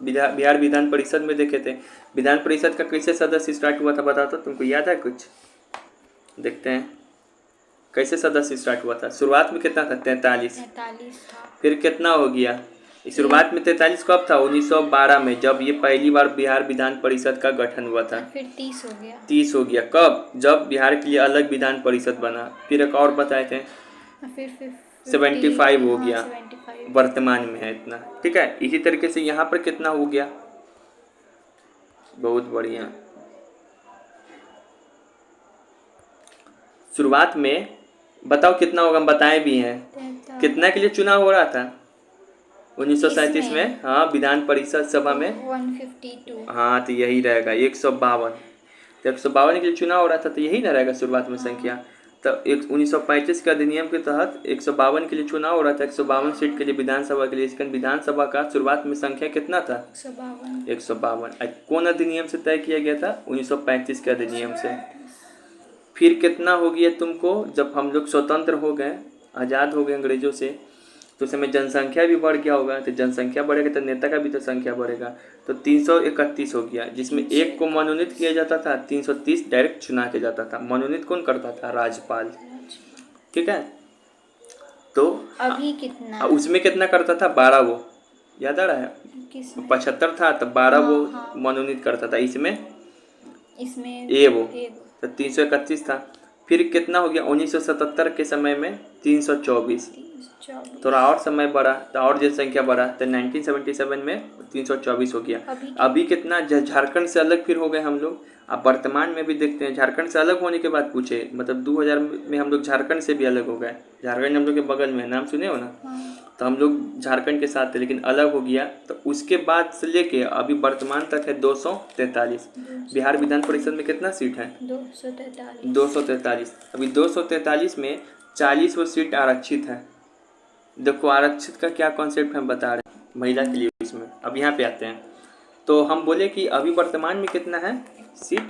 S1: बिहार विधान परिषद में देखे थे। विधान परिषद का कैसे सदस्य स्टार्ट हुआ था बताओ तो, तुमको याद है कुछ? देखते हैं कैसे सदस्य स्टार्ट हुआ था। शुरुआत में कितना था? 43
S2: था।
S1: फिर कितना हो गया? शुरुआत में 43 कब था? 1912 में, जब ये पहली बार बिहार विधान परिषद का गठन हुआ था।
S2: फिर 30 हो गया।
S1: 30 हो गया कब? जब बिहार के लिए अलग विधान परिषद बना। फिर एक और बताए थे,
S2: फिर
S1: 75 हो गया,
S2: 75
S1: वर्तमान में है इतना। ठीक है, इसी तरीके से यहाँ पर कितना हो गया? बहुत बढ़िया। शुरुआत में बताओ कितना होगा? हम बताए भी हैं। कितना के लिए चुनाव हो रहा था 1937 में? हाँ, विधान परिषद सभा में
S2: 152।
S1: हाँ, तो यही रहेगा 152। तो 152 के लिए चुनाव हो रहा था, तो यही ना रहेगा शुरुआत में संख्या। तो 1935 के अधिनियम के तहत 152 के लिए चुनाव हो रहा था, 152 सीट के लिए विधानसभा के लिए। इसका विधानसभा का शुरुआत में संख्या कितना था? 152। कौन अधिनियम से तय किया गया था? 1935 के अधिनियम से। फिर कितना हो गया तुमको? जब हम लोग स्वतंत्र हो गए, आज़ाद हो गए अंग्रेजों से, तो उस समय जनसंख्या भी बढ़ गया होगा। तो जनसंख्या बढ़ेगा तो नेता का भी तो संख्या बढ़ेगा। तो 331 हो गया, जिसमें एक को मनोनीत किया जाता था, 330 डायरेक्ट चुना के जाता था। मनोनीत कौन करता था? राज्यपाल। ठीक है, तो
S2: अभी कितना?
S1: उसमें कितना करता था? 12 वो, याद आ रहा है? 75 था तो 12 वो मनोनीत करता था। इसमें वो तो 331 था। फिर कितना हो गया? 1977 के समय में 324। थोड़ा और समय बढ़ा तो और जनसंख्या बढ़ा, तो 1977 में 324 हो गया। अभी कितना? झारखंड से अलग फिर हो गए हम लोग। अब वर्तमान में भी देखते हैं, झारखंड से अलग होने के बाद पूछे, मतलब 2000 में हम लोग झारखंड से भी अलग हो गए। झारखंड हम लोग के बगल में, नाम सुने हो ना? तो हम लोग झारखंड के साथ थे, लेकिन अलग हो गया। तो उसके बाद से लेके अभी वर्तमान तक है 243। बिहार विधान परिषद में कितना सीट है? 243। अभी 243 में 40 वो सीट आरक्षित है। देखो आरक्षित का क्या कॉन्सेप्ट हम बता रहे हैं महिला के लिए इसमें। अब यहाँ पे आते हैं, तो हम बोले कि अभी वर्तमान में कितना है सीट?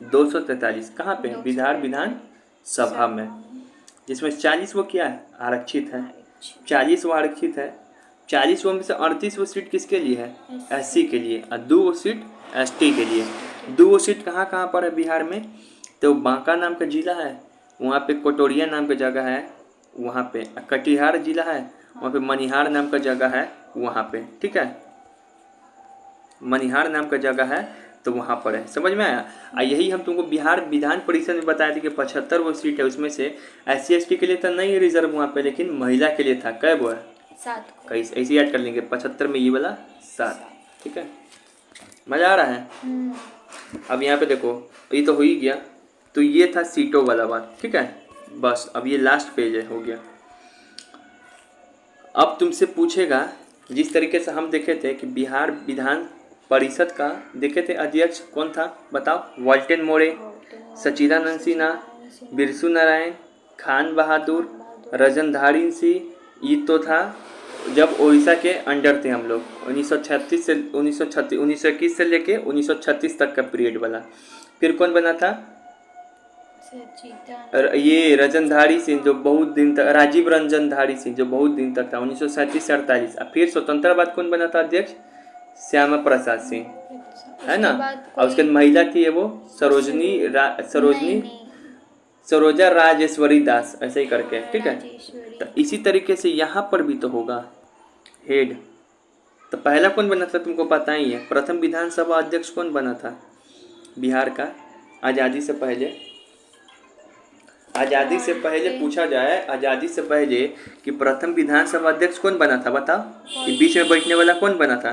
S1: 243। कहाँ पे? बिहार विधान सभा में, जिसमें 40 वो क्या है? आरक्षित है। 40 वो आरक्षित है। 40 वो में से 38 वो सीट किसके लिए है? एससी के लिए, और 2 वो सीट एसटी के लिए। 2 वो सीट कहाँ कहाँ पर है बिहार में? तो बांका नाम का जिला है, वहाँ पे कोटोरिया नाम का जगह है, वहाँ पे कटिहार जिला है, वहाँ पे मनिहार नाम का जगह है, वहाँ पे। ठीक है, मनिहार नाम का जगह है, तो वहाँ पर है। समझ में आया? यही हम तुमको बिहार विधान परिषद में बताए थे कि 75 वो सीट है, उसमें से SC ST के लिए तो नहीं रिजर्व वहाँ पे, लेकिन महिला के लिए था। कै वो है?
S2: 7।
S1: कैसे ऐसे याद कर लेंगे? 75 में ये वाला 7। ठीक है, मज़ा आ रहा है? अब यहाँ पे देखो, ये तो हो ही गया। तो ये था सीटों वाला बात। ठीक है, बस अब ये लास्ट पेज है, हो गया। अब तुमसे पूछेगा, जिस तरीके से हम देखे थे कि बिहार विधान परिषद का देखे थे अध्यक्ष कौन था बताओ? वाल्टेन मोरे, सच्चिदानंद सिन्हा, बिरसू नारायण, खान बहादुर, रजनधारी सिंह। ये तो था जब ओडिशा के अंडर थे हम लोग, 1921 से लेके 1936 तक का पीरियड वाला। फिर कौन बना था? ये रजनधारी सिंह, जो बहुत दिन तक, राजीव रंजनधारी सिंह, जो बहुत दिन तक था, 1937 से 48। फिर स्वतंत्र बाद कौन बना था अध्यक्ष? श्यामा प्रसाद सिंह, है ना? और उसके महिला थी वो सरोजा राजेश्वरी दास, ऐसे ही करके। ठीक है, तो इसी तरीके से यहाँ पर भी तो होगा हेड तो पहला कौन बना था तुमको पता ही है। प्रथम विधानसभा अध्यक्ष कौन बना था बिहार का आज़ादी से पहले? आज़ादी से पहले पूछा जाए, आज़ादी से पहले कि प्रथम विधानसभा अध्यक्ष कौन बना था बताओ। ये बीच में बैठने वाला कौन बना था?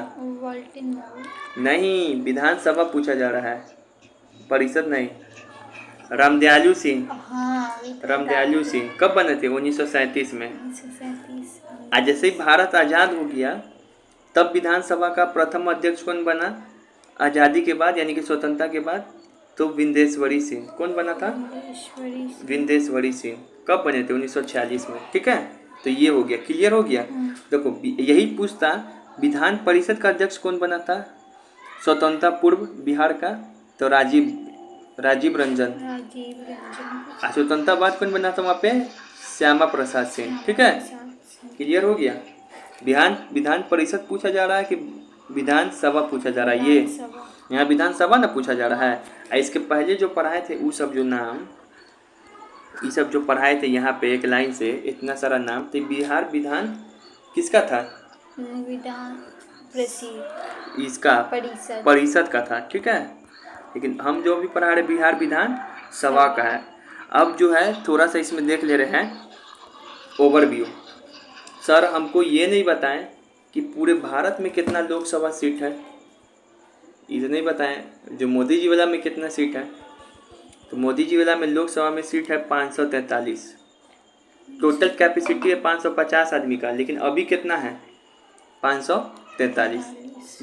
S1: नहीं, विधानसभा पूछा जा रहा है, परिषद नहीं। रामदयालु सिंह। रामदयालु सिंह कब बने थे? 1937 में। आज जैसे ही भारत आज़ाद हो गया तब विधानसभा का प्रथम अध्यक्ष कौन बना आज़ादी के बाद, यानी कि स्वतंत्रता के बाद? तो विंदेश्वरी सिंह। कौन बना था? विंदेश्वरी सिंह। कब बने थे? 1946 में। ठीक है, तो ये हो गया, क्लियर हो गया। देखो यही पूछता विधान परिषद का अध्यक्ष कौन बना था स्वतंत्रता पूर्व बिहार का? तो राजीव रंजन। स्वतंत्रता बाद कौन बना था वहाँ पे? श्यामा प्रसाद सिंह। ठीक है, क्लियर हो गया। विधान परिषद पूछा जा रहा है कि विधानसभा पूछा जा रहा है? ये यहाँ विधानसभा ना पूछा जा रहा है। इसके पहले जो पढ़ाए थे वो सब जो नाम, ये सब जो पढ़ाए थे यहाँ पे एक लाइन से इतना सारा नाम, तो बिहार विधान किसका था? इसका परिषद का था। ठीक है, लेकिन हम जो भी पढ़ा रहे बिहार विधान सभा का है। अब जो है थोड़ा सा इसमें देख ले रहे हैं ओवरव्यू। सर हमको ये नहीं बताएं कि पूरे भारत में कितना लोकसभा सीट है, इसे नहीं बताएं। जो मोदी जी वाला में कितना सीट है? तो मोदी जी वाला में लोकसभा में सीट है 543। टोटल कैपेसिटी है 550 आदमी का, लेकिन अभी कितना है? 543।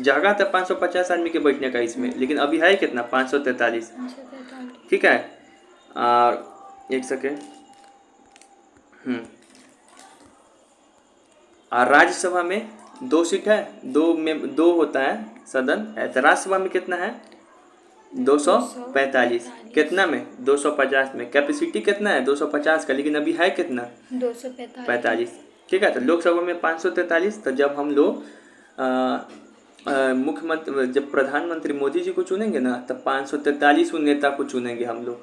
S1: जगह था 550 आदमी के बैठने का इसमें, लेकिन अभी है कितना? 543। ठीक है, और एक सेकेंड। और राज्यसभा में 2 सीट है, 2 होता है सदन। राज्यसभा में कितना है? 245। कितना में? 250 में। कैपेसिटी कितना है? 250 का, लेकिन अभी है कितना? 245। ठीक है, तो लोकसभा में 543। तो जब हम लोग मुख्यमंत्री, जब प्रधानमंत्री मोदी जी को चुनेंगे ना, तब 543 नेता को चुनेंगे हम लोग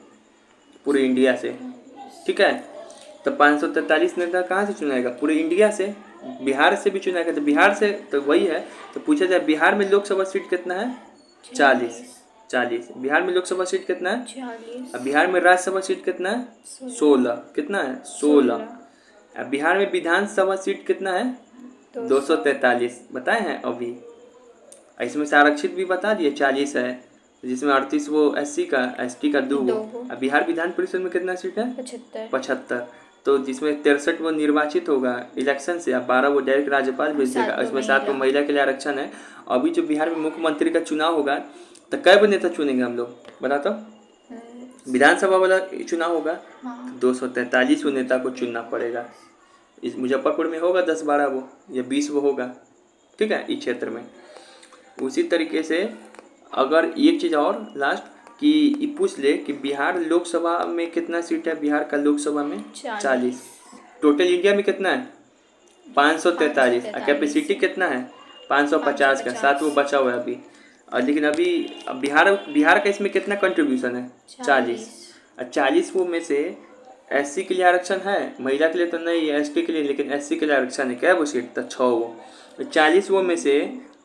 S1: पूरे इंडिया से। ठीक है, तो 543 नेता कहाँ से चुनाएगा? पूरे इंडिया से। बिहार से भी चुनाएगा, तो बिहार से तो वही है। तो पूछा जाए बिहार में लोकसभा सीट कितना है? 40। बिहार में लोकसभा सीट कितना है? 40। अब बिहार में राज्यसभा सीट कितना है? 16। कितना है? 16। अब बिहार में विधानसभा सीट कितना है? 243 बताए हैं अभी। इसमें से आरक्षित भी बता दिए 40 है, जिसमें 38 वो SC का, ST का 2। अब बिहार विधान परिषद में कितना सीट है? 75। तो जिसमें 63 वो निर्वाचित होगा इलेक्शन से, अब 12 वो डायरेक्ट राज्यपाल भेज देगा। इसमें 7 वो महिला के लिए आरक्षण है। अभी जो बिहार में मुख्यमंत्री का चुनाव होगा तो कै नेता चुनेंगे हम लोग बता? तो विधानसभा वाला चुनाव होगा तो 243 नेता को चुनना पड़ेगा। इस मुजफ्फरपुर में होगा 10-12 वो या 20 वो होगा। ठीक है, इस क्षेत्र में। उसी तरीके से अगर एक चीज़ और लास्ट कि ये पूछ ले कि बिहार लोकसभा में कितना सीट है? बिहार का लोकसभा में 40। टोटल इंडिया में कितना है? 543। और कैपेसिटी कितना है? 550 का, 7 वो बचा हुआ है अभी। और लेकिन अभी बिहार का इसमें कितना कंट्रीब्यूशन है? 40। और 40 वो में से SC के लिए आरक्षण है, महिला के लिए तो नहीं है, ST के लिए, लेकिन SC के लिए आरक्षण है। क्या वो सीट? तो 6 वो। 40 वो में से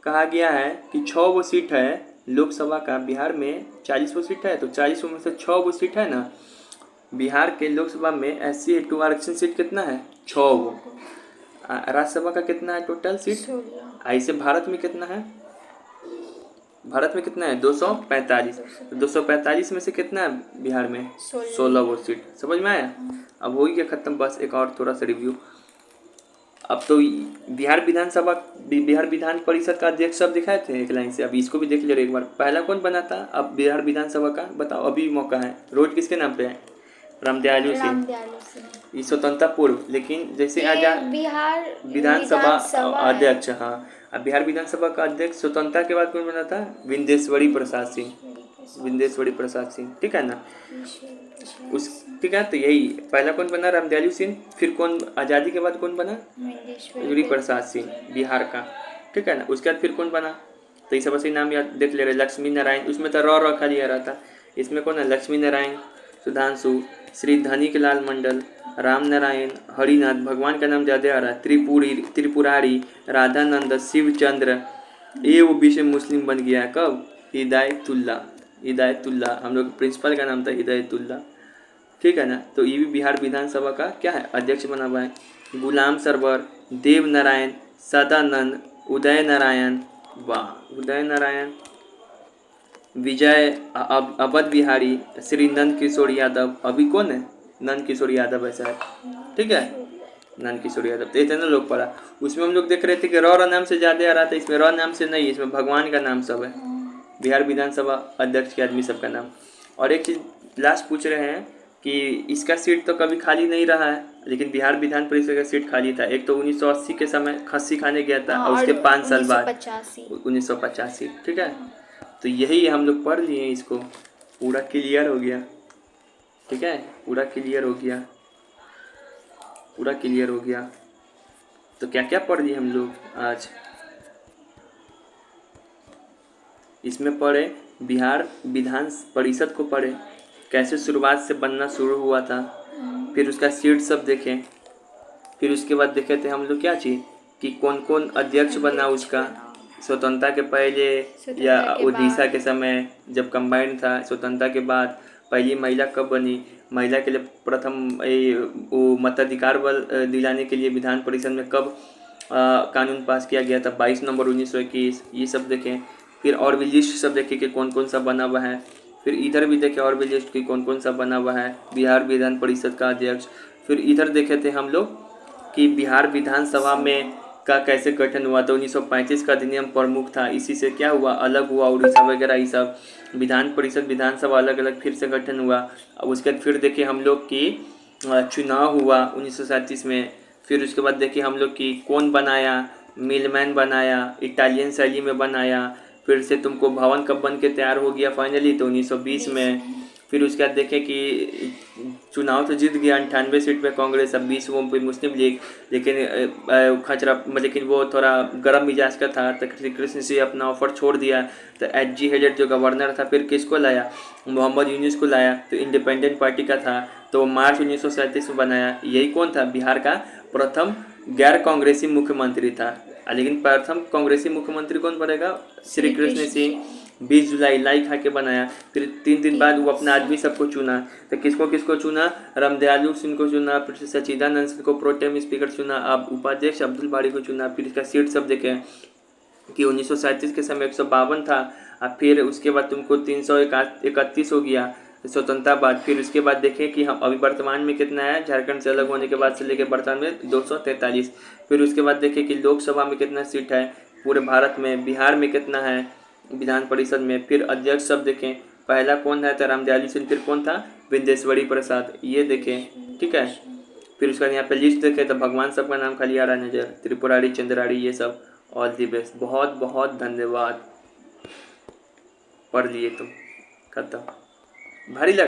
S1: कहा गया है कि 6 वो सीट है लोकसभा का। बिहार में 40 वो सीट है, तो 40 में से 6 वो सीट है ना बिहार के लोकसभा में। SC टू आरक्षण सीट कितना है? 6 वो। राज्यसभा का कितना है टोटल सीट? ऐसे भारत में कितना है? भारत में कितना है? 245। तो 245 में से कितना है बिहार में? 16 वो सीट। समझ में आया? अब हो गया खत्म। बस एक और थोड़ा सा रिव्यू। अब तो बिहार विधान परिषद का अध्यक्ष सब दिखाए थे एक लाइन से। अब इसको भी देख ले एक बार। पहला कौन बना था अब बिहार विधानसभा का? बताओ, अभी मौका है। रोड किसके नाम पे है? रामदयालु सिंह। ये स्वतंत्रता पूर्व, लेकिन जैसे आजाद
S2: बिहार
S1: विधानसभा अध्यक्ष। हाँ, अब बिहार विधानसभा का अध्यक्ष स्वतंत्रता के बाद कौन बना था? विंदेश्वरी प्रसाद सिंह। ठीक है ना? ठीक है, तो यही पहला कौन बना? रामदयालु सिंह। फिर कौन आज़ादी के बाद कौन बना? विंदेश्वरी प्रसाद सिंह बिहार का। ठीक है ना? उसके बाद फिर कौन बना? तो ये सब ऐसे नाम याद देख ले रहे। लक्ष्मी नारायण, उसमें तो रॉ रखा लिया रहता। इसमें कौन है? लक्ष्मी नारायण, सुधांशु, श्री धनिकलाल मंडल, राम नारायण, हरिनाथ, भगवान का नाम ज़्यादा आ रहा है, त्रिपुरारी, राधानंद, शिवचंद्र, ए वो बी से मुस्लिम बन गया है कब? हिदायतुल्ला। हिदायतुल्ला हम लोग प्रिंसिपल का नाम था हिदायतुल्ला, ठीक है ना। तो ये भी बिहार विधानसभा का क्या है, अध्यक्ष बना हुआ है। गुलाम सरवर, देव नारायण, सदानंद, उदय नारायण, वाह उदय नारायण, विजय अवध बिहारी, श्री नंद किशोर यादव, अभी कौन है? नंद किशोर यादव है शायद, ठीक है, नंद किशोर यादव। तो इतने लोग पढ़ा, उसमें हम लोग देख रहे थे कि रॉ नाम से ज़्यादा आ रहा था, इसमें रॉ नाम से नहीं, इसमें भगवान का नाम सब है, बिहार विधानसभा अध्यक्ष के आदमी सबका नाम। और एक चीज़ लास्ट पूछ रहे हैं कि इसका सीट तो कभी खाली नहीं रहा है, लेकिन बिहार विधान परिषद का सीट खाली था। एक तो 1980 के समय खस्सी खाने गया था, और उसके 5 साल बाद 1985, ठीक है। तो यही हम लोग पढ़ लिए, इसको पूरा क्लियर हो गया, ठीक है, पूरा क्लियर हो गया, पूरा क्लियर हो गया। तो क्या क्या पढ़ लिए हम लोग आज? इसमें पढ़े बिहार विधान परिषद को पढ़े, कैसे शुरुआत से बनना शुरू हुआ था, फिर उसका सीट सब देखें, फिर उसके बाद देखे थे हम लोग क्या चीज़ कि कौन कौन अध्यक्ष बना उसका, स्वतंत्रता के पहले या उड़ीसा के समय जब कंबाइंड था, स्वतंत्रता के बाद पहली महिला कब बनी, महिला के लिए प्रथम वो मताधिकार बल दिलाने के लिए विधान परिषद में कब कानून पास किया गया था, 22 नवंबर 1921, ये सब देखें। फिर और भी लिस्ट सब देखें कि कौन कौन सा बना हुआ है, फिर इधर भी देखें और भी लिस्ट की कौन कौन सा बना हुआ है बिहार विधान परिषद का अध्यक्ष। फिर इधर देखे थे हम लोग कि बिहार विधानसभा में का कैसे गठन हुआ था, 1935 का अधिनियम प्रमुख था, इसी से क्या हुआ, अलग हुआ उड़ीसा वगैरह, ये सब विधान परिषद विधानसभा अलग अलग फिर से गठन हुआ। अब उसके बाद फिर देखे हम लोग कि चुनाव हुआ 1937 में। फिर उसके बाद देखे हम लोग कि कौन बनाया, मिलमैन बनाया, इटालियन शैली में बनाया। फिर से तुमको भवन कब बन के तैयार हो गया फाइनली, तो 1920 में। फिर उसके बाद देखें कि चुनाव तो जीत गया 98 सीट पे कांग्रेस, अब 20 वो पे मुस्लिम लीग, लेकिन खचरा, लेकिन वो थोड़ा गर्म मिजाज का था, तो श्री कृष्ण से अपना ऑफर छोड़ दिया। तो एच.जी. हेडेड जो गवर्नर था फिर किसको लाया, मोहम्मद यूनुस को लाया, तो इंडिपेंडेंट पार्टी का था, तो मार्च 1937 में बनाया। यही कौन था, बिहार का प्रथम गैर कांग्रेसी मुख्यमंत्री था। लेकिन प्रथम कांग्रेसी मुख्यमंत्री कौन बनेगा, श्री कृष्ण सिंह, 20 जुलाई लाई खा के बनाया। फिर 3 दिन बाद वो अपना आदमी सबको चुना, तो किसको किसको चुना, रामदयालु सिंह को चुना, फिर सच्चिदानंद सिंह को प्रोटेम स्पीकर चुना, अब उपाध्यक्ष अब्दुल बारी को चुना। फिर इसका सीट सब देखें कि 1937 के समय 152 था, और फिर उसके बाद तुमको 331 हो गया स्वतंत्रता बाद। फिर उसके बाद देखें कि हम अभी वर्तमान में कितना है, झारखंड से अलग होने के बाद से लेकर वर्तमान में 243। फिर उसके बाद देखें कि लोकसभा में कितना सीट है पूरे भारत में, बिहार में कितना है विधान परिषद में। फिर अध्यक्ष सब देखें, पहला कौन है, तो रामदयालु सिंह, फिर कौन था, विंदेश्वरी प्रसाद, ये देखें, ठीक है। फिर उसका यहाँ पे लिस्ट देखें तो भगवान सबका नाम खाली आ रहा है नज़र, त्रिपुरारी, चंद्रारी, ये सब। ऑल दी बेस्ट, बहुत बहुत धन्यवाद। पढ़ लिए तुम, खत्म, भारी लगा।